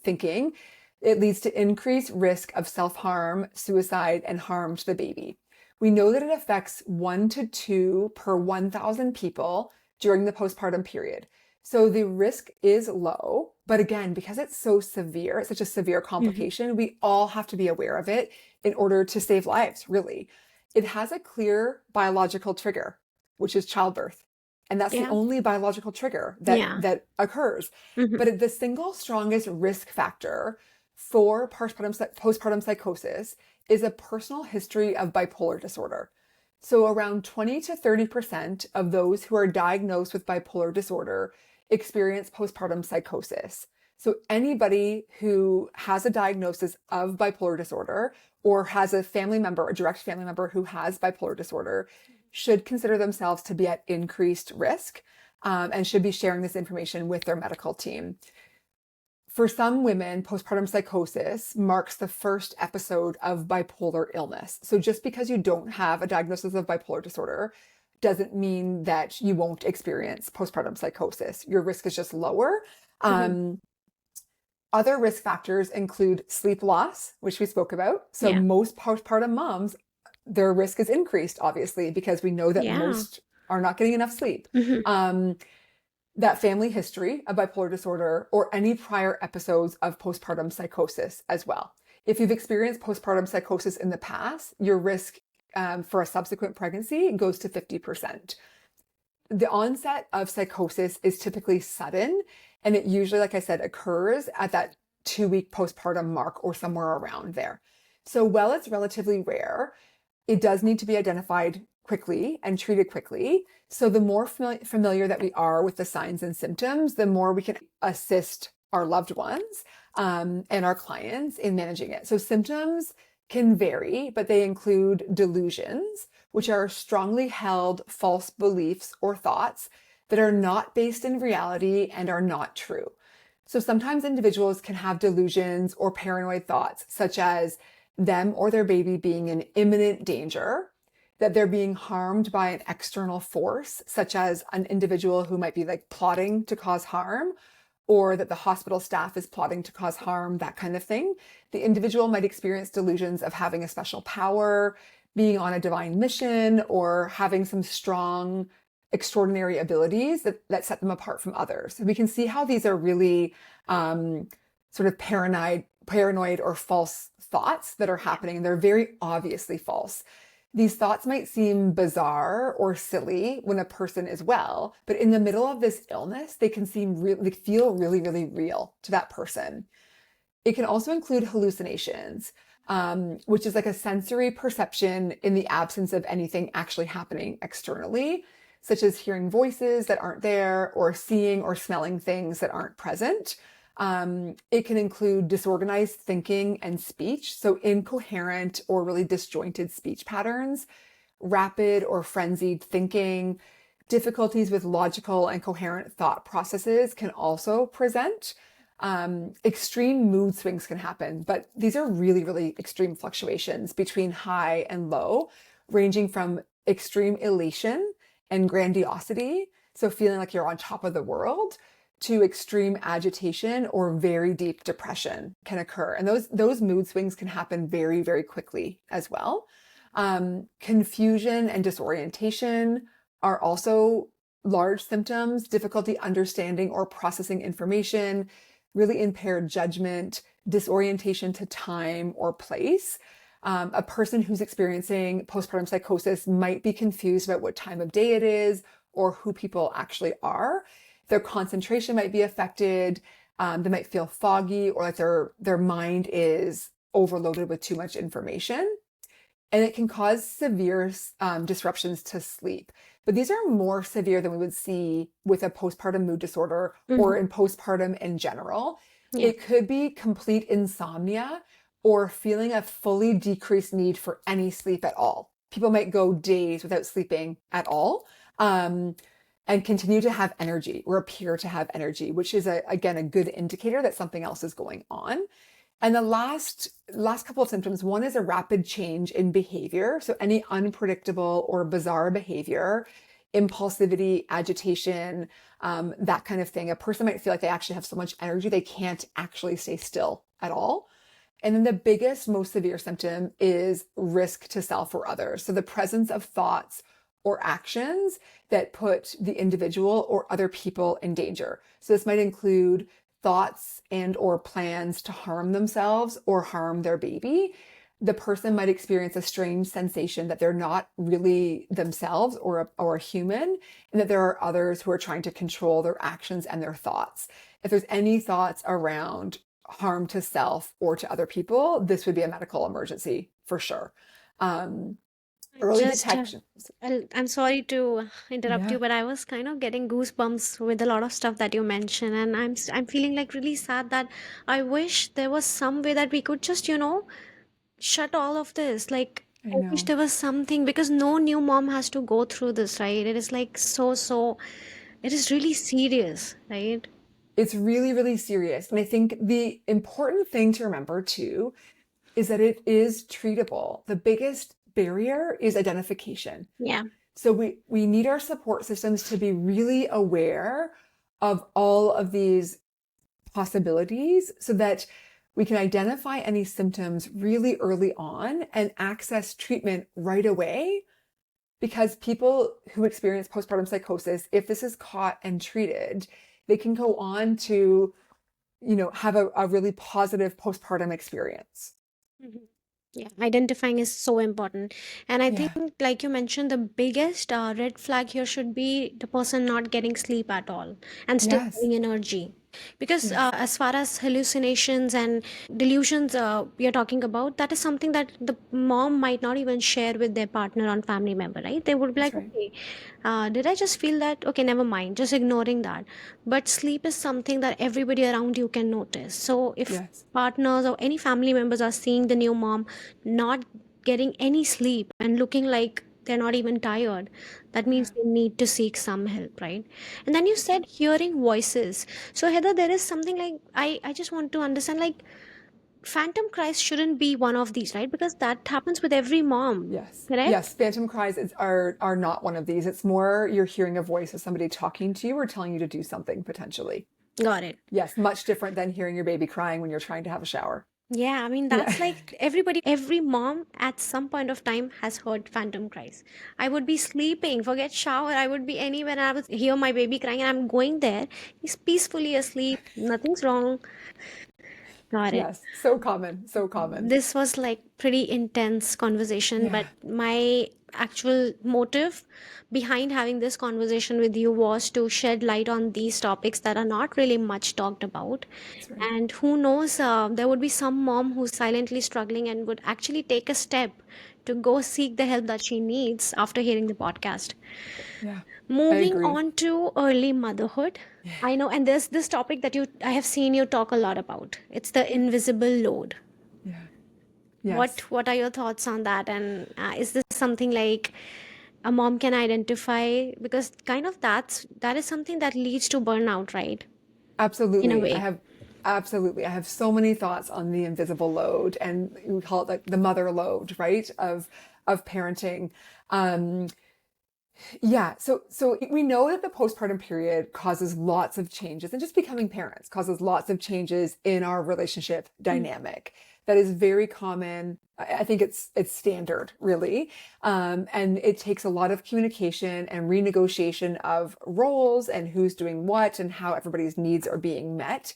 thinking. It leads to increased risk of self-harm, suicide, and harm to the baby. We know that it affects 1 to 2 per 1,000 people during the postpartum period. So the risk is low, But again, because it's so severe, it's such a severe Mhm. complication, we all have to be aware of it in order to save lives, really. It has a clear biological trigger, which is childbirth. And that's the Yeah. only biological trigger Yeah. that occurs. Mhm. But the single strongest risk factor for postpartum psychosis is a personal history of bipolar disorder. So around 20 to 30% of those who are diagnosed with bipolar disorder experience postpartum psychosis. So anybody who has a diagnosis of bipolar disorder or has a family member, a direct family member who has bipolar disorder, should consider themselves to be at increased risk, and should be sharing this information with their medical team. For some women, postpartum psychosis marks the first episode of bipolar illness. So just because you don't have a diagnosis of bipolar disorder doesn't mean that you won't experience postpartum psychosis. Your risk is just lower. Mhm. Um, Other risk factors include sleep loss, which we spoke about. So Yeah. most postpartum moms, their risk is increased, obviously, because we know that Yeah. most are not getting enough sleep. Mhm. Um, that family history of bipolar disorder or any prior episodes of postpartum psychosis as well. If you've experienced postpartum psychosis in the past, your risk for a subsequent pregnancy goes to 50%. The onset of psychosis is typically sudden, and it usually, like I said, occurs at that 2-week postpartum mark or somewhere around there. So while it's relatively rare, it does need to be identified quickly and treated quickly. So the more familiar that we are with the signs and symptoms, the more we can assist our loved ones, and our clients in managing it. So symptoms can vary, but they include delusions, which are strongly held false beliefs or thoughts that are not based in reality and are not true. So sometimes individuals can have delusions or paranoid thoughts, such as them or their baby being in imminent danger, that they're being harmed by an external force, such as an individual who might be like plotting to cause harm, or that the hospital staff is plotting to cause harm, that kind of thing. The individual might experience delusions of having a special power, being on a divine mission, or having some strong, extraordinary abilities that set them apart from others. And we can see how these are really sort of paranoid or false thoughts that are Yeah. happening. And they're very obviously false. These thoughts might seem bizarre or silly when a person is well, but in the middle of this illness, they can feel really, really real to that person. It can also include hallucinations, which is like a sensory perception in the absence of anything actually happening externally, such as hearing voices that aren't there or seeing or smelling things that aren't present. It can include disorganized thinking and speech, so incoherent or really disjointed speech patterns, rapid or frenzied thinking, difficulties with logical and coherent thought processes can also present. Extreme mood swings can happen, but these are really, really extreme fluctuations between high and low, ranging from extreme elation and grandiosity, so feeling like you're on top of the world, to extreme agitation or very deep depression can occur. And those mood swings can happen very, very quickly as well. Confusion and disorientation are also large symptoms, difficulty understanding or processing information, really impaired judgment, disorientation to time or place. A person who's experiencing postpartum psychosis might be confused about what time of day it is or who people actually are. Their concentration might be affected. They might feel foggy or like their mind is overloaded with too much information. And it can cause severe disruptions to sleep. But these are more severe than we would see with a postpartum mood disorder or Mhm. in postpartum in general. Yeah. It could be complete insomnia or feeling a fully decreased need for any sleep at all. People might go days without sleeping at all, and continue to have energy or appear to have energy, which is again a good indicator that something else is going on. And the last couple of symptoms, one is a rapid change in behavior. So any unpredictable or bizarre behavior, impulsivity, agitation, that kind of thing. A person might feel like they actually have so much energy, they can't actually stay still at all. And then the biggest, most severe symptom is risk to self or others. So the presence of thoughts or actions that put the individual or other people in danger. So this might include thoughts and or plans to harm themselves or harm their baby, the person might experience a strange sensation that they're not really themselves or a human, and that there are others who are trying to control their actions and their thoughts. If there's any thoughts around harm to self or to other people, this would be a medical emergency for sure. Um, Early Just, detection. I'm sorry to interrupt Yeah, you, but I was kind of getting goosebumps with a lot of stuff that you mentioned, and I'm feeling like really sad that I wish there was some way that we could just, shut all of this. Like, I I wish know. there was something because no new mom has to go through this, right? It is like it is really serious, right? It's really, really serious. And I think the important thing to remember too is that it is treatable. The biggest barrier is identification. Yeah. So we need our support systems to be really aware of all of these possibilities so that we can identify any symptoms really early on and access treatment right away. Because people who experience postpartum psychosis, if this is caught and treated, they can go on to, have a really positive postpartum experience. Mhm. Yeah, identifying is so important. And I think, Yeah. like you mentioned, the biggest red flag here should be the person not getting sleep at all and still Yes. having energy. Because Yes. as far as hallucinations and delusions we are talking about, that is something that the mom might not even share with their partner or family member, right? They would be That's like, right. okay, did I just feel that? Okay, never mind, just ignoring that. But sleep is something that everybody around you can notice. So if Yes. partners or any family members are seeing the new mom not getting any sleep and looking like they're not even tired, that Yeah. means they need to seek some help, right? And then you said hearing voices. So Heather, there is something like I just want to understand, like, phantom cries shouldn't be one of these, right? Because that happens with every mom, Yes. correct? Yes. Phantom cries are not one of these. It's more you're hearing a voice of somebody talking to you or telling you to do something potentially. Got it. Yes. Much different than hearing your baby crying when you're trying to have a shower. Yeah, I mean, Yeah. that's like every mom at some point of time has heard phantom cries. I would be sleeping, forget shower, I would be anywhere and I would hear my baby crying and I'm going there. He's peacefully asleep, nothing's wrong. Got it. Yes. So common. So common. This was like pretty intense conversation, but Yeah. my actual motive behind having this conversation with you was to shed light on these topics that are not really much talked about. That's right. And who knows, there would be some mom who's silently struggling and would actually take a step to go seek the help that she needs after hearing the podcast. Yeah. I Moving agree. on to early motherhood. Yeah. I know, and there's this topic that I have seen you talk a lot about. It's the Yeah. invisible load. Yeah. What Yes. what are your thoughts on that? And is this something like a mom can identify? Because kind of that is something that leads to burnout, right? In a Absolutely. way. I have so many thoughts on the invisible load, and we call it like the mother load, right? Of parenting. Um, yeah, so we know that the postpartum period causes lots of changes, and just becoming parents causes lots of changes in our relationship Mm. dynamic. That is very common. I think it's standard, really, and it takes a lot of communication and renegotiation of roles and who's doing what and how everybody's needs are being met.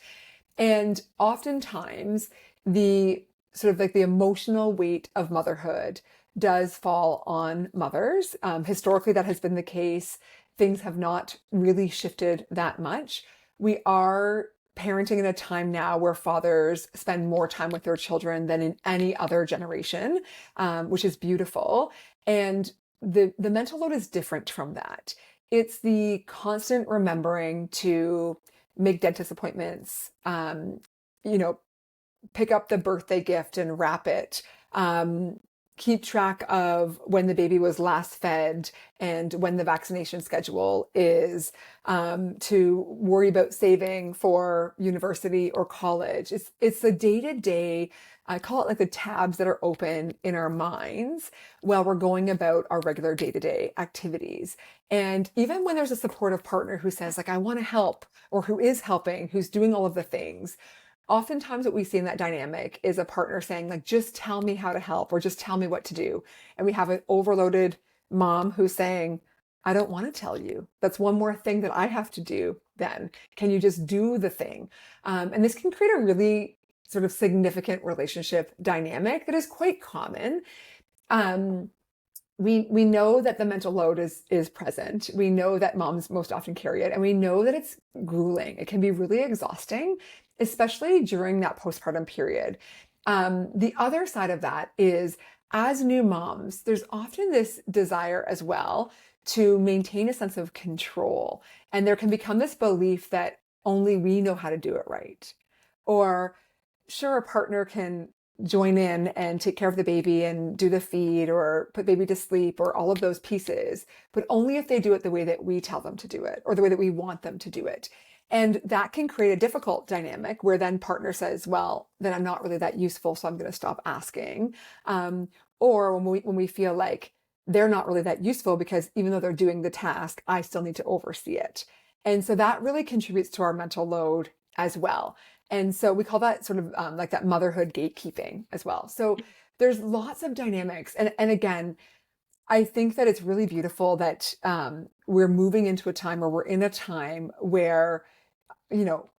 And oftentimes, the sort of like the emotional weight of motherhood does fall on mothers. Historically, that has been the case. Things have not really shifted that much. We are parenting in a time now where fathers spend more time with their children than in any other generation, which is beautiful. And the mental load is different from that. It's the constant remembering to make dentist appointments, you know, pick up the birthday gift and wrap it, um, keep track of when the baby was last fed and when the vaccination schedule is, to worry about saving for university or college. It's the day to day. I call it like the tabs that are open in our minds while we're going about our regular day to day activities. And even when there's a supportive partner who says, like, I want to help, or who is helping, who's doing all of the things, oftentimes what we see in that dynamic is a partner saying, like, just tell me how to help or just tell me what to do. And we have an overloaded mom who's saying, I don't want to tell you. That's one more thing that I have to do then. Can you just do the thing? And this can create a really sort of significant relationship dynamic that is quite common. Um, we know that the mental load is present. We know that moms most often carry it, and we know that it's grueling. It can be really exhausting, especially during that postpartum period. The other side of that is, as new moms, there's often this desire as well to maintain a sense of control. And there can become this belief that only we know how to do it right. Or sure, a partner can join in and take care of the baby and do the feed or put baby to sleep or all of those pieces, but only if they do it the way that we tell them to do it or the way that we want them to do it. And that can create a difficult dynamic where then partner says, well, then I'm not really that useful, so I'm going to stop asking. Or when we feel like they're not really that useful because even though they're doing the task, I still need to oversee it. And so that really contributes to our mental load as well. And so we call that sort of like that motherhood gatekeeping as well. So there's lots of dynamics. And again, I think that it's really beautiful that we're moving into a time, or we're in a time where,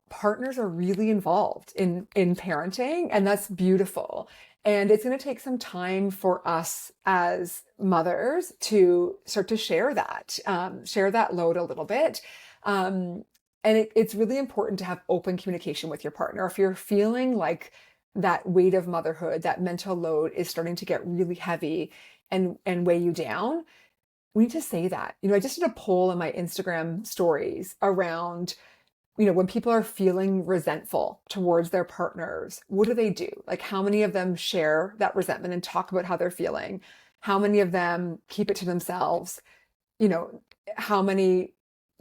partners are really involved in parenting, and that's beautiful. And it's going to take some time for us as mothers to start to share that load a little bit. And it's really important to have open communication with your partner. If you're feeling like that weight of motherhood, that mental load is starting to get really heavy and weigh you down, we need to say that. I just did a poll in my Instagram stories around, when people are feeling resentful towards their partners, what do they do? Like, how many of them share that resentment and talk about how they're feeling? How many of them keep it to themselves? How many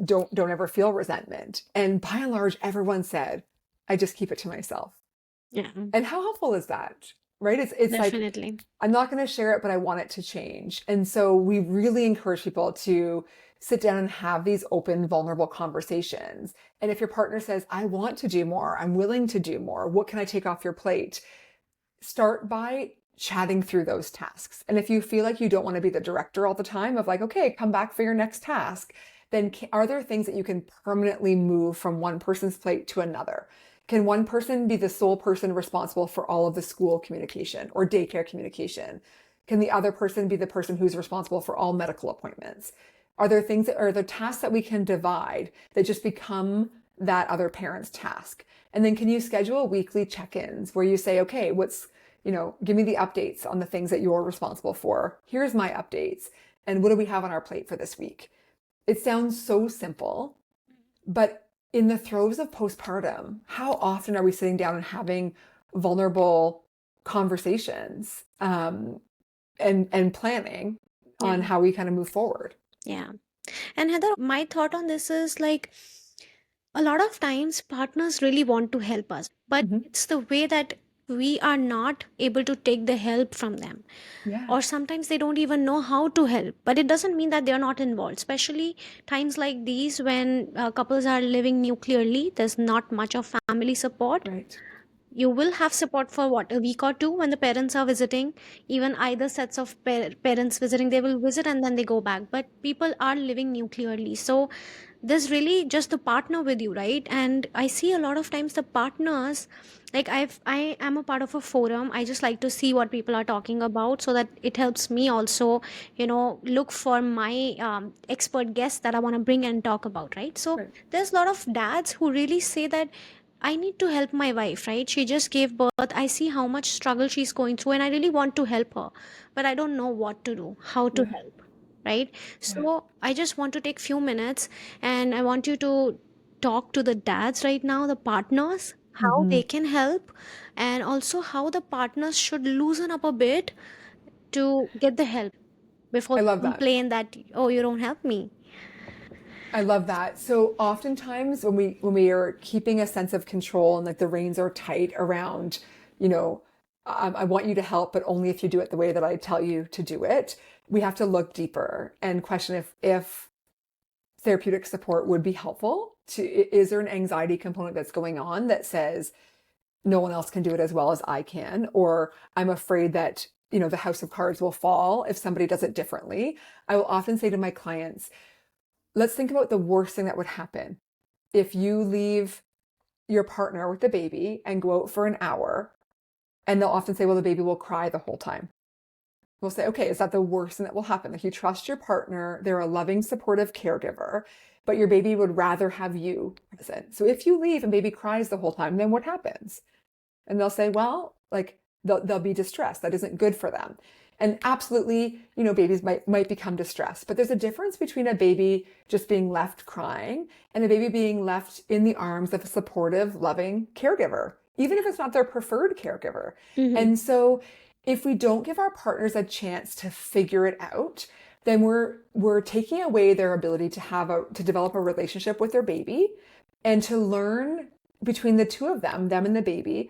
don't ever feel resentment? And by and large, everyone said, I just keep it to myself. Yeah, And how helpful is that? Right? It's like, definitely. I'm not going to share it, but I want it to change. And so we really encourage people to sit down and have these open, vulnerable conversations. And if your partner says, I want to do more, I'm willing to do more, what can I take off your plate? Start by chatting through those tasks. And if you feel like you don't want to be the director all the time of like, okay, come back for your next task, then are there things that you can permanently move from one person's plate to another? Can one person be the sole person responsible for all of the school communication or daycare communication? Can the other person be the person who's responsible for all medical appointments? Are there tasks that we can divide that just become that other parent's task? And then can you schedule weekly check-ins where you say, okay, give me the updates on the things that you're responsible for. Here's my updates. And what do we have on our plate for this week? It sounds so simple, but in the throes of postpartum, how often are we sitting down and having vulnerable conversations and planning on Yeah. how we kind of move forward? Yeah. And Heather, my thought on this is like a lot of times partners really want to help us, but Mm-hmm. it's the way that we are not able to take the help from them. Yeah, Or sometimes they don't even know how to help, but it doesn't mean that they're not involved, especially times like these when couples are living nuclearly, there's not much of family support. right. You will have support for what, a week or two when the parents are visiting, even either sets of parents visiting, they will visit and then they go back, but people are living nuclearly, so there's really just the partner with you, right? And I see a lot of times the partners, like I am a part of a forum, I just like to see what people are talking about so that it helps me also, look for my expert guests that I want to bring and talk about, right? So Right. there's a lot of dads who really say that I need to help my wife, right? She just gave birth. I see how much struggle she's going through, and I really want to help her, but I don't know what to do, how to Yeah, help, right? yeah. So I just want to take few minutes, and I want you to talk to the dads right now, the partners, how Mm-hmm. they can help, and also how the partners should loosen up a bit to get the help before I they love that. complain that, oh, you don't help me. I love that. So oftentimes when we are keeping a sense of control and like the reins are tight around, you know, I want you to help, but only if you do it the way that I tell you to do it, we have to look deeper and question if therapeutic support would be helpful to, is there an anxiety component that's going on that says no one else can do it as well as I can, or I'm afraid that the house of cards will fall if somebody does it differently. I will often say to my clients, let's think about the worst thing that would happen if you leave your partner with the baby and go out for an hour. And they'll often say, well, the baby will cry the whole time. We'll say, okay, is that the worst thing that will happen? Like, you trust your partner, they're a loving, supportive caregiver, but your baby would rather have you present. So if you leave and baby cries the whole time, then what happens? And they'll say, well, like, they'll be distressed. That isn't good for them. And absolutely, babies might become distressed, but there's a difference between a baby just being left crying and a baby being left in the arms of a supportive, loving caregiver, even if it's not their preferred caregiver. Mm-hmm. And so if we don't give our partners a chance to figure it out, then we're taking away their ability to develop a relationship with their baby and to learn between the two of them and the baby,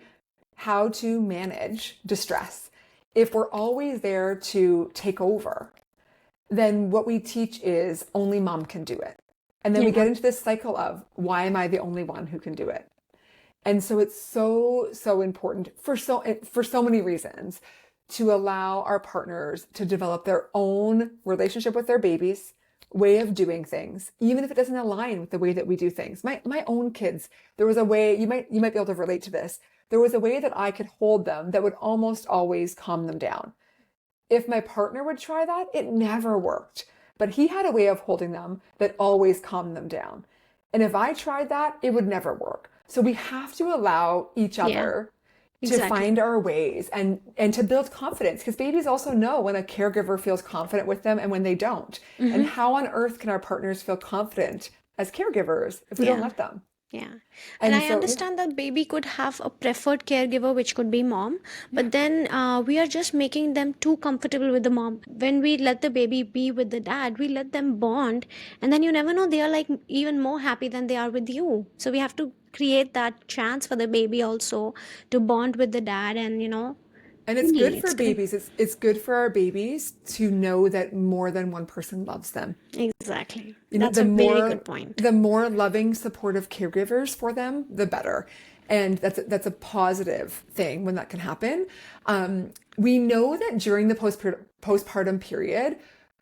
how to manage distress. If we're always there to take over, then what we teach is only mom can do it. And then we get into this cycle of, why am I the only one who can do it? And so it's so, so important for so many reasons to allow our partners to develop their own relationship with their babies, way of doing things, even if it doesn't align with the way that we do things. My own kids, there was a way, you might be able to relate to this. There was a way that I could hold them that would almost always calm them down. If my partner would try that, it never worked. But he had a way of holding them that always calmed them down. And if I tried that, it would never work. So we have to allow each other to find our ways and to build confidence, because babies also know when a caregiver feels confident with them and when they don't. Mm-hmm. And how on earth can our partners feel confident as caregivers if we don't let them? Yeah. And I understand that baby could have a preferred caregiver, which could be mom, but then we are just making them too comfortable with the mom. When we let the baby be with the dad, we let them bond, and then you never know, they are like even more happy than they are with you. So we have to create that chance for the baby also to bond with the dad, and and it's good for babies. It's good for our babies to know that more than one person loves them. Exactly. That's a very good point. The more loving, supportive caregivers for them, the better. And that's a positive thing when that can happen. We know that during the postpartum period,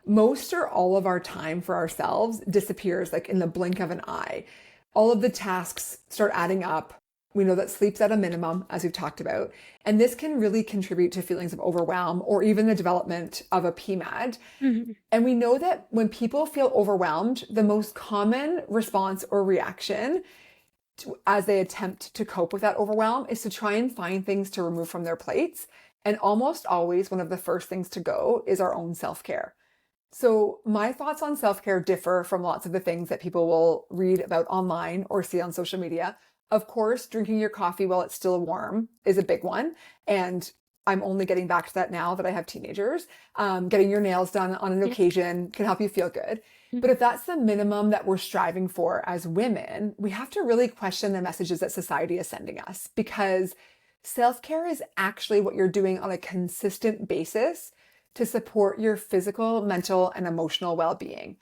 most or all of our time for ourselves disappears like in the blink of an eye. All of the tasks start adding up. We know that sleep's at a minimum, as we've talked about, and this can really contribute to feelings of overwhelm or even the development of a PMAD. Mm-hmm. And we know that when people feel overwhelmed, the most common response or reaction as they attempt to cope with that overwhelm is to try and find things to remove from their plates. And almost always one of the first things to go is our own self-care. So my thoughts on self-care differ from lots of the things that people will read about online or see on social media. Of course, drinking your coffee while it's still warm is a big one. And I'm only getting back to that now that I have teenagers. Getting your nails done on an occasion can help you feel good. Mm-hmm. But if that's the minimum that we're striving for as women, we have to really question the messages that society is sending us, because self-care is actually what you're doing on a consistent basis to support your physical, mental, and emotional well-being.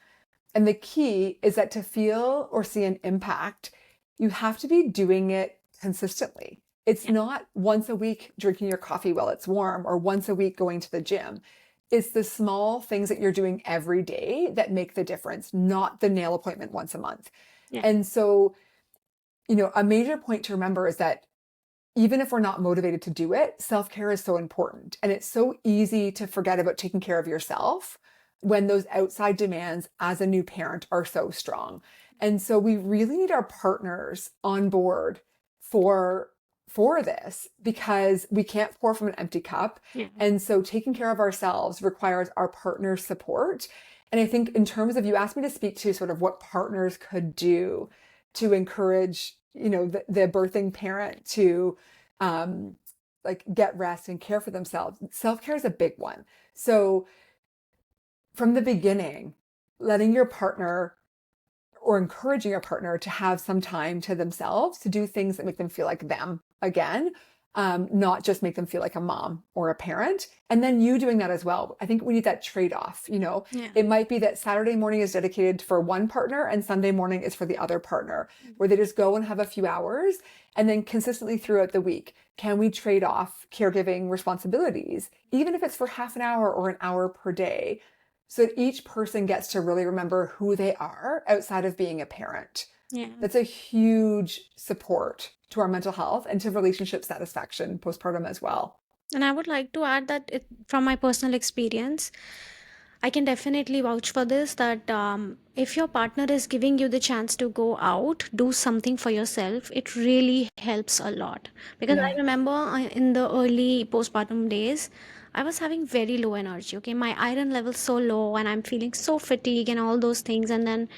And the key is that to feel or see an impact, you have to be doing it consistently. It's not once a week drinking your coffee while it's warm or once a week going to the gym. It's the small things that you're doing every day that make the difference, not the nail appointment once a month. Yeah. And so, a major point to remember is that even if we're not motivated to do it, self-care is so important. And it's so easy to forget about taking care of yourself when those outside demands as a new parent are so strong. And so we really need our partners on board for this, because we can't pour from an empty cup. Yeah. And so taking care of ourselves requires our partner's support. And I think in terms of, you asked me to speak to sort of what partners could do to encourage, the birthing parent to get rest and care for themselves. Self-care is a big one. So from the beginning, letting your partner or encouraging your partner to have some time to themselves, to do things that make them feel like them again, not just make them feel like a mom or a parent. And then you doing that as well. I think we need that trade-off. Yeah. It might be that Saturday morning is dedicated for one partner and Sunday morning is for the other partner, where they just go and have a few hours. And then consistently throughout the week, can we trade off caregiving responsibilities, even if it's for half an hour or an hour per day, so that each person gets to really remember who they are outside of being a parent. Yeah. That's a huge support to our mental health and to relationship satisfaction postpartum as well. And I would like to add that from my personal experience, I can definitely vouch for this, that if your partner is giving you the chance to go out, do something for yourself, it really helps a lot. Because I Yeah. remember in the early postpartum days, I was having very low energy. Okay, my iron level so low, and I'm feeling so fatigued and all those things. And then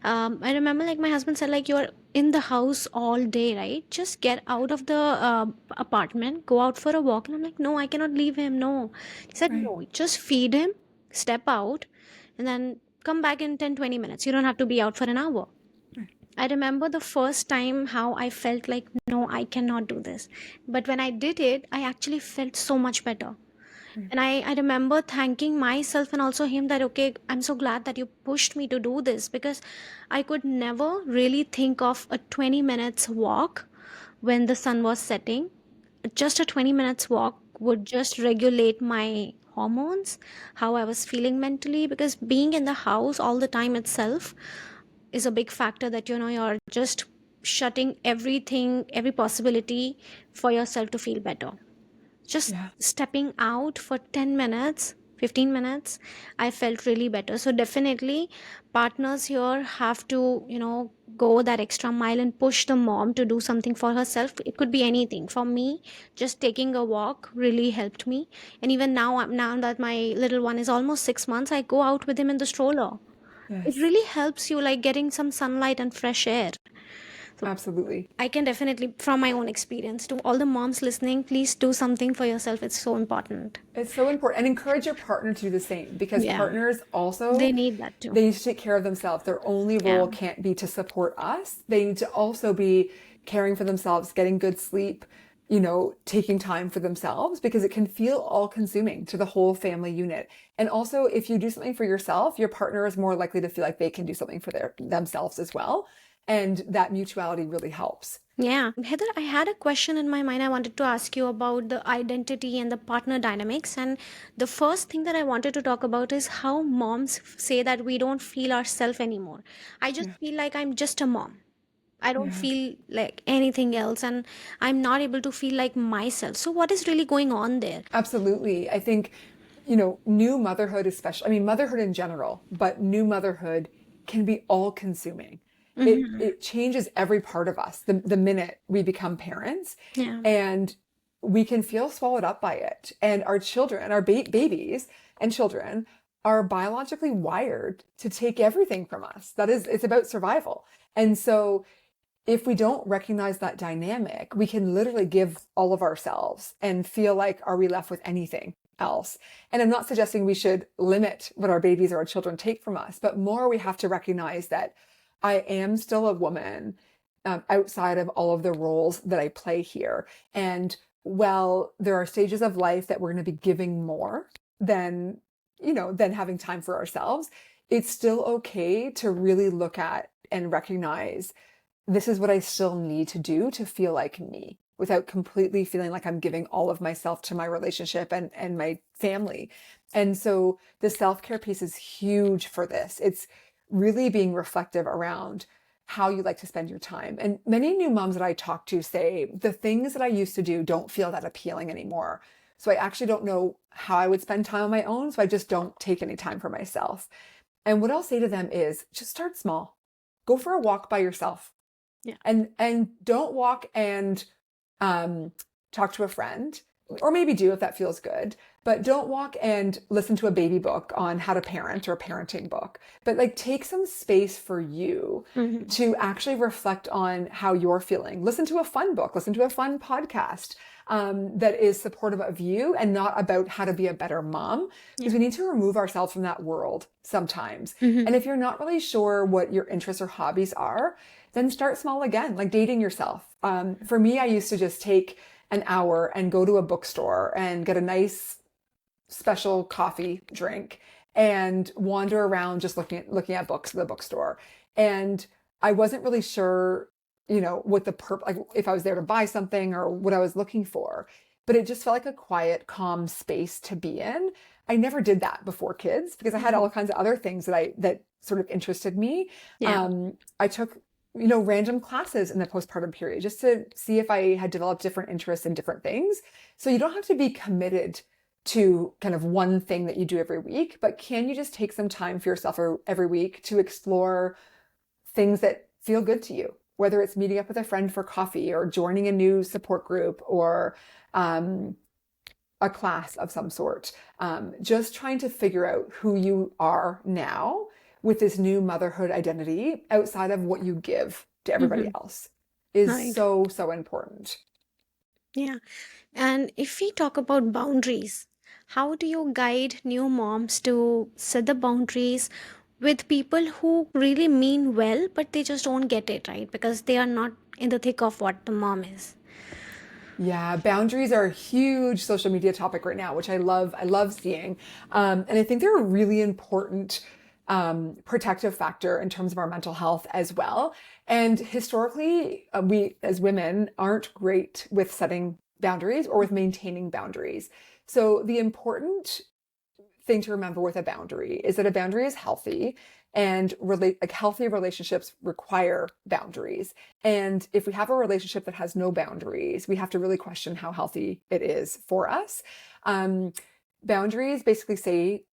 I remember, like, my husband said, like, you're in the house all day, right? Just get out of the apartment, go out for a walk. And I'm like, no, I cannot leave him. No. He said, Right. no, just feed him, step out, and then come back in 10-20 minutes. You don't have to be out for an hour. Right. I remember the first time how I felt like, no, I cannot do this. But when I did it, I actually felt so much better. Right. And I remember thanking myself and also him that, okay, I'm so glad that you pushed me to do this, because I could never really think of a 20 minutes walk when the sun was setting. Just a 20 minutes walk would just regulate my hormones, how I was feeling mentally, because being in the house all the time itself is a big factor that, you're just shutting everything, every possibility for yourself to feel better. Just Yeah. stepping out for 10 minutes, 15 minutes, I felt really better. So definitely partners here have to, go that extra mile and push the mom to do something for herself. It could be anything. For me, just taking a walk really helped me. And even now that my little one is almost 6 months, I go out with him in the stroller. It Yes. really helps you, like, getting some sunlight and fresh air. So Absolutely. I can definitely, from my own experience, to all the moms listening, please do something for yourself. It's so important. It's so important. And encourage your partner to do the same, because Yeah, partners they also, need that too. they need to take care of themselves. Their only Yeah, role can't be to support us. They need to also be caring for themselves, getting good sleep, taking time for themselves, because it can feel all consuming to the whole family unit. And also, if you do something for yourself, your partner is more likely to feel like they can do something for themselves as well. And that mutuality really helps. yeah. Heather, I had a question in my mind. I wanted to ask you about the identity and the partner dynamics. And the first thing that I wanted to talk about is how moms say that we don't feel ourselves anymore. I just Yeah. feel like I'm just a mom. I don't Yeah. feel like anything else, and I'm not able to feel like myself. So, what is really going on there? Absolutely. I think, new motherhood, especially, I mean, motherhood in general, but new motherhood can be all consuming. Mm-hmm. It changes every part of us the minute we become parents, Yeah. and we can feel swallowed up by it. And our children, our babies and children are biologically wired to take everything from us. It's about survival. And so if we don't recognize that dynamic, we can literally give all of ourselves and feel like, are we left with anything else? And I'm not suggesting we should limit what our babies or our children take from us, but more we have to recognize that I am still a woman outside of all of the roles that I play here. And while there are stages of life that we're going to be giving more than, than having time for ourselves, it's still okay to really look at and recognize this is what I still need to do to feel like me, without completely feeling like I'm giving all of myself to my relationship and my family. And so the self-care piece is huge for this. It's really being reflective around how you like to spend your time. And many new moms that I talk to say the things that I used to do don't feel that appealing anymore. So I actually don't know how I would spend time on my own. So I just don't take any time for myself. And what I'll say to them is just start small. Go for a walk by yourself. Yeah. And don't walk and talk to a friend, or maybe do if that feels good, but don't walk and listen to a baby book on how to parent or a parenting book. But like, take some space for you Mm-hmm. to actually reflect on how you're feeling. Listen to a fun book, listen to a fun podcast that is supportive of you and not about how to be a better mom, because Yeah. we need to remove ourselves from that world sometimes. Mm-hmm. And if you're not really sure what your interests or hobbies are, then start small again, like dating yourself. For me, I used to just take an hour and go to a bookstore and get a nice special coffee drink and wander around just looking at books at the bookstore. And I wasn't really sure, what like if I was there to buy something or what I was looking for, but it just felt like a quiet, calm space to be in. I never did that before kids because I had all kinds of other things that sort of interested me. Yeah. I took, random classes in the postpartum period just to see if I had developed different interests in different things. So you don't have to be committed to kind of one thing that you do every week, but can you just take some time for yourself every week to explore things that feel good to you, whether it's meeting up with a friend for coffee or joining a new support group or a class of some sort. Just trying to figure out who you are now with this new motherhood identity outside of what you give to everybody else is Right. so, so important. Yeah. And if we talk about boundaries, how do you guide new moms to set the boundaries with people who really mean well, but they just don't get it, right? Because they are not in the thick of what the mom is. Yeah, boundaries are a huge social media topic right now, which I love. I love seeing, and I think they're a really important protective factor in terms of our mental health as well. And historically, we as women aren't great with setting boundaries or with maintaining boundaries. So the important thing to remember with a boundary is that a boundary is healthy and healthy relationships require boundaries. And if we have a relationship that has no boundaries, we have to really question how healthy it is for us. Boundaries basically say,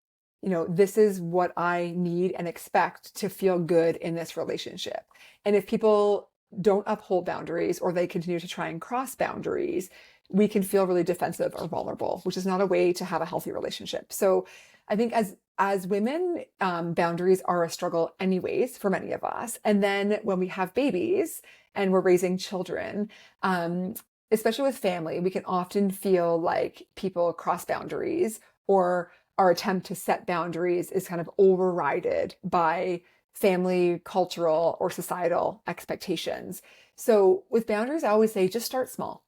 this is what I need and expect to feel good in this relationship. And if people don't uphold boundaries or they continue to try and cross boundaries, we can feel really defensive or vulnerable, which is not a way to have a healthy relationship. So I think as women, boundaries are a struggle anyways for many of us. And then when we have babies and we're raising children, especially with family, we can often feel like people cross boundaries or our attempt to set boundaries is kind of overridden by family, cultural, or societal expectations. So with boundaries, I always say just start small.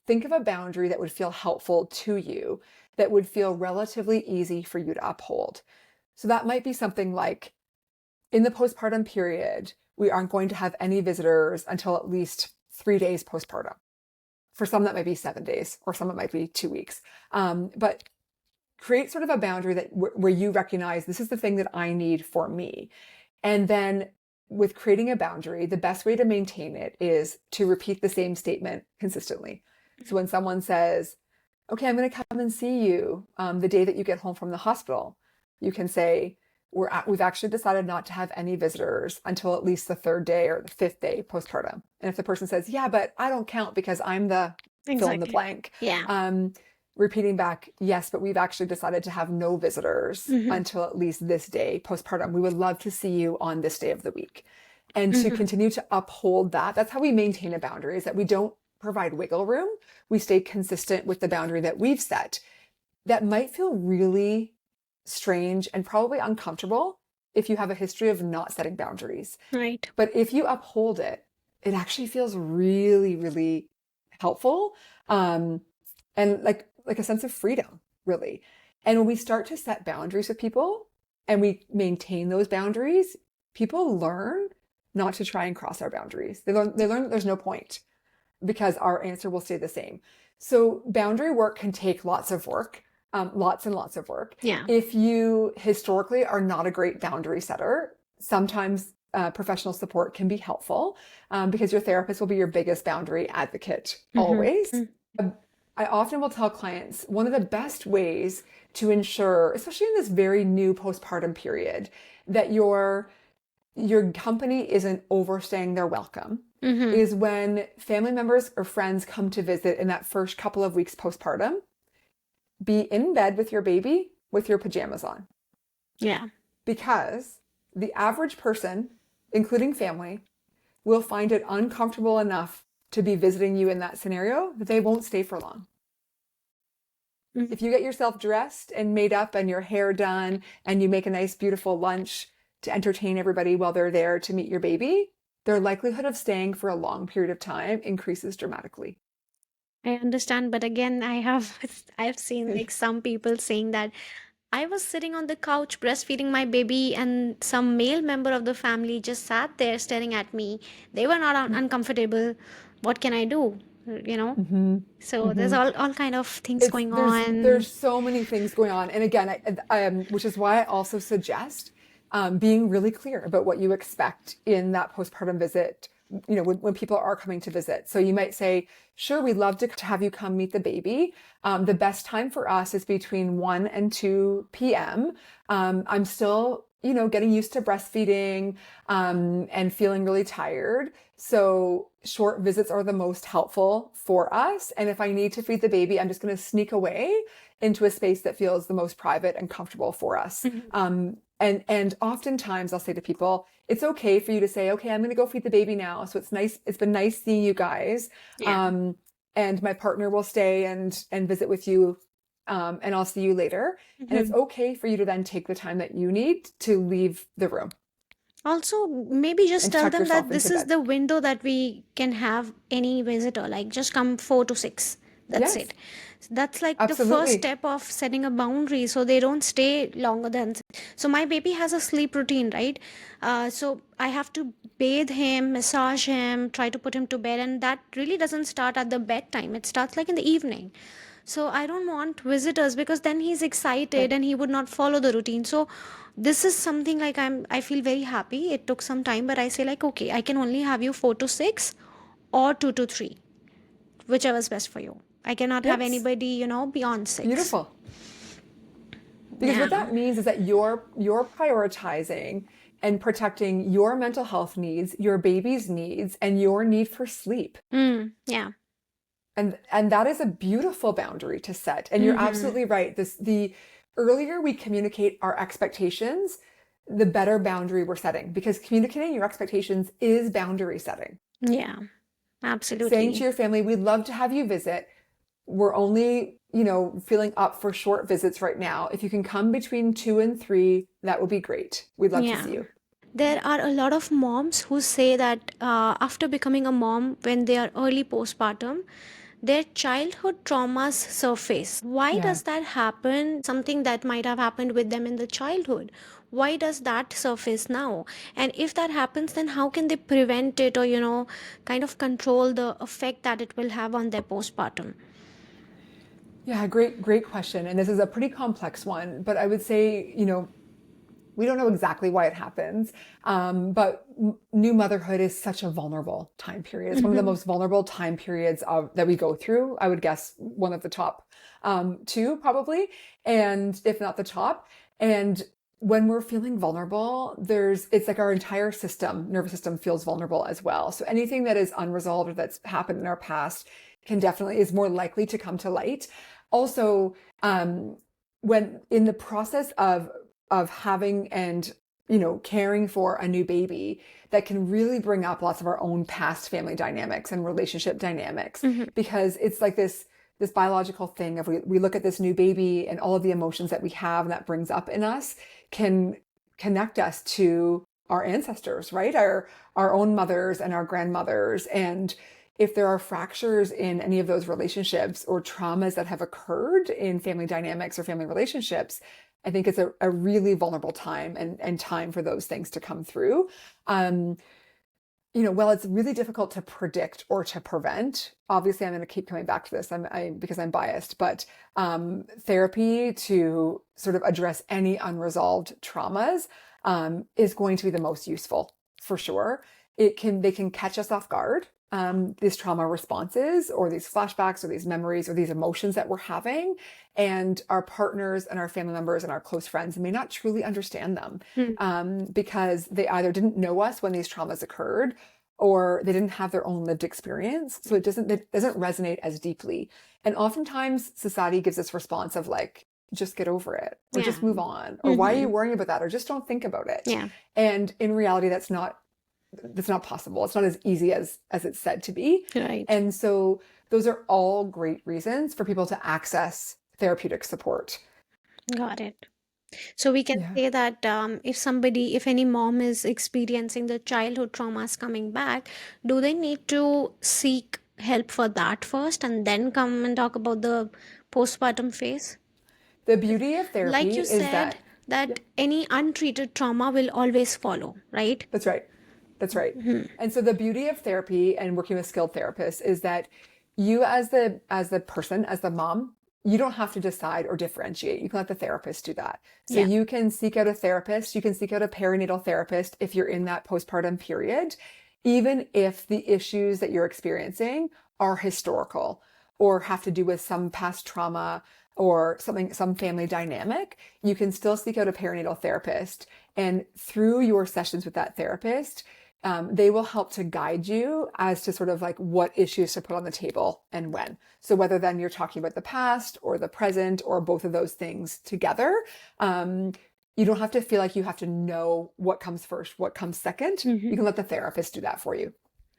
Think of a boundary that would feel helpful to you, that would feel relatively easy for you to uphold. So that might be something like, in the postpartum period, we aren't going to have any visitors until at least 3 days postpartum. For some, that might be 7 days, or some it might be 2 weeks. But create sort of a boundary where you recognize this is the thing that I need for me. And then with creating a boundary, the best way to maintain it is to repeat the same statement consistently. So when someone says, okay, I'm going to come and see you the day that you get home from the hospital, you can say, we've actually decided not to have any visitors until at least the 3rd day or the 5th day postpartum. And if the person says, yeah, but I don't count because I'm the fill in the blank. Yeah. Repeating back, yes, but we've actually decided to have no visitors until at least this day postpartum. We would love to see you on this day of the week. And to continue to uphold that, that's how we maintain a boundary, is that we don't provide wiggle room. We stay consistent with the boundary that we've set. That might feel really strange and probably uncomfortable if you have a history of not setting boundaries. Right. But if you uphold it, it actually feels really, really helpful. And like a sense of freedom, really. And when we start to set boundaries with people and we maintain those boundaries, people learn not to try and cross our boundaries. They learn that there's no point because our answer will stay the same. So boundary work can take lots of work, lots and lots of work. Yeah. If you historically are not a great boundary setter, sometimes professional support can be helpful because your therapist will be your biggest boundary advocate always. I often will tell clients one of the best ways to ensure, especially in this very new postpartum period, that your company isn't overstaying their welcome is when family members or friends come to visit in that first couple of weeks postpartum, be in bed with your baby with your pajamas on. Yeah. Because the average person, including family, will find it uncomfortable enough to be visiting you in that scenario that they won't stay for long. If you get yourself dressed and made up and your hair done and you make a nice, beautiful lunch to entertain everybody while they're there to meet your baby, their likelihood of staying for a long period of time increases dramatically. I understand, but again, I've seen like some people saying that I was sitting on the couch breastfeeding my baby, and some male member of the family just sat there staring at me. They were not uncomfortable. What can I do? You know? Mm-hmm. So there's Mm-hmm. all kind of things It's going there's on. so many things going on, and again, which is why I also suggest being really clear about what you expect in that postpartum visit. You know, when people are coming to visit, so you might say, "Sure, we'd love to have you come meet the baby. The best time for us is between 1 and 2 p.m. I'm still, you know, getting used to breastfeeding and feeling really tired. So short visits are the most helpful for us. And if I need to feed the baby, I'm just going to sneak away into a space that feels the most private and comfortable for us. Mhm. And oftentimes I'll say to people, it's okay for you to say, okay, I'm going to go feed the baby now. So it's nice. It's been nice seeing you guys. Yeah. Um, and my partner will stay and visit with you. And I'll see you later. And it's Mhm. okay for you to then take the time that you need to leave the room Also, maybe just and to tell tuck them that yourself this into is bed. the window that we can have any visitor, like just come 4 to 6. That's Yes, it. That's like the first absolutely. step of setting a boundary so they don't stay longer than. So, my baby has a sleep routine, right? So, I have to bathe him, massage him, try to put him to bed, and that really doesn't start at the bedtime. It starts like in the evening. So I don't want visitors because then he's excited Okay. and he would not follow the routine. So this is something like I feel very happy. It took some time, but I say like, okay, I can only have you 4 to 6 or 2 to 3, whichever is best for you. I cannot have Yes. anybody, beyond 6. Beautiful. Because Yeah. what that means is that you're prioritizing and protecting your mental health needs, your baby's needs, and your need for sleep. Yeah. And that is a beautiful boundary to set. And you're Mm-hmm. absolutely right. The earlier we communicate our expectations, the better boundary we're setting, because communicating your expectations is boundary setting. Yeah. Saying to Absolutely. your family, we'd love to have you visit. We're only, feeling up for short visits right now. If you can come between 2 and 3, that would be great. We'd love to Yeah. see you. There are a lot of moms who say that after becoming a mom, when they are early postpartum, their childhood traumas surface. Why Yeah. does that happen? Something that might have happened with them in the childhood. Why does that surface now? And if that happens, then how can they prevent it or, kind of control the effect that it will have on their postpartum? Yeah, great question. And this is a pretty complex one, but I would say, we don't know exactly why it happens. But new motherhood is such a vulnerable time period. It's one of the Mm-hmm. most vulnerable time periods that we go through. I would guess one of the top two, probably, and if not the top. And when we're feeling vulnerable, it's like our entire nervous system feels vulnerable as well. So anything that is unresolved or that's happened in our past is more likely to come to light. Also, when in the process of having and caring for a new baby, that can really bring up lots of our own past family dynamics and relationship dynamics, Mm-hmm. because it's like this biological thing of we look at this new baby and all of the emotions that we have and that brings up in us can connect us to our ancestors, right? Our own mothers and our grandmothers. And if there are fractures in any of those relationships or traumas that have occurred in family dynamics or family relationships, I think it's a really vulnerable time and time for those things to come through. Um, well, it's really difficult to predict or to prevent. Obviously, I'm going to keep coming back to this because I'm biased, but therapy to sort of address any unresolved traumas is going to be the most useful for sure. They can catch us off guard, these trauma responses or these flashbacks or these memories or these emotions that we're having. And our partners and our family members and our close friends may not truly understand them, because they either didn't know us when these traumas occurred, or they didn't have their own lived experience. So it doesn't resonate as deeply. And oftentimes society gives this response of like, just get over it, or Yeah. just move on, or why are you Mm-hmm. worrying about that, or just don't think about it. Yeah. And in reality, that's not possible. It's not as easy as it's said to be. Right. And so those are all great reasons for people to access therapeutic support. Got it. So we can Yeah. say that if any mom is experiencing the childhood traumas coming back, do they need to seek help for that first and then come and talk about the postpartum phase? The beauty of Like therapy you is said, that, that yep, any untreated trauma will always follow, right? that's right. That's right. And so the beauty of therapy and working with skilled therapists is that you as the person, as the mom, you don't have to decide or differentiate. You can let the therapist do that. So Yeah. you can seek out a therapist, you can seek out a perinatal therapist if you're in that postpartum period, even if the issues that you're experiencing are historical or have to do with some past trauma or something, some family dynamic, you can still seek out a perinatal therapist. And through your sessions with that therapist, they will help to guide you as to sort of like what issues to put on the table and when. So whether then you're talking about the past or the present or both of those things together, you don't have to feel like you have to know what comes first, what comes second. You can let the therapist do that for you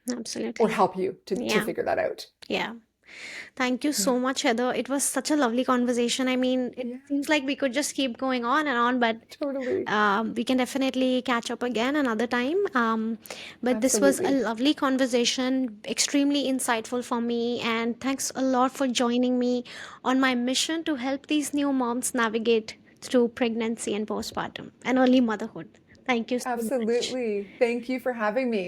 or Absolutely. help you to Yeah. figure that out. Yeah. Thank you Yeah. so much, Heather. It was such a lovely conversation. I mean, it Yeah, seems like we could just keep going on and on, but totally. we can definitely catch up again another time. But this was a Absolutely. lovely conversation, extremely insightful for me. And thanks a lot for joining me on my mission to help these new moms navigate through pregnancy and postpartum and early motherhood. Thank you so much. Absolutely. Thank you for having me.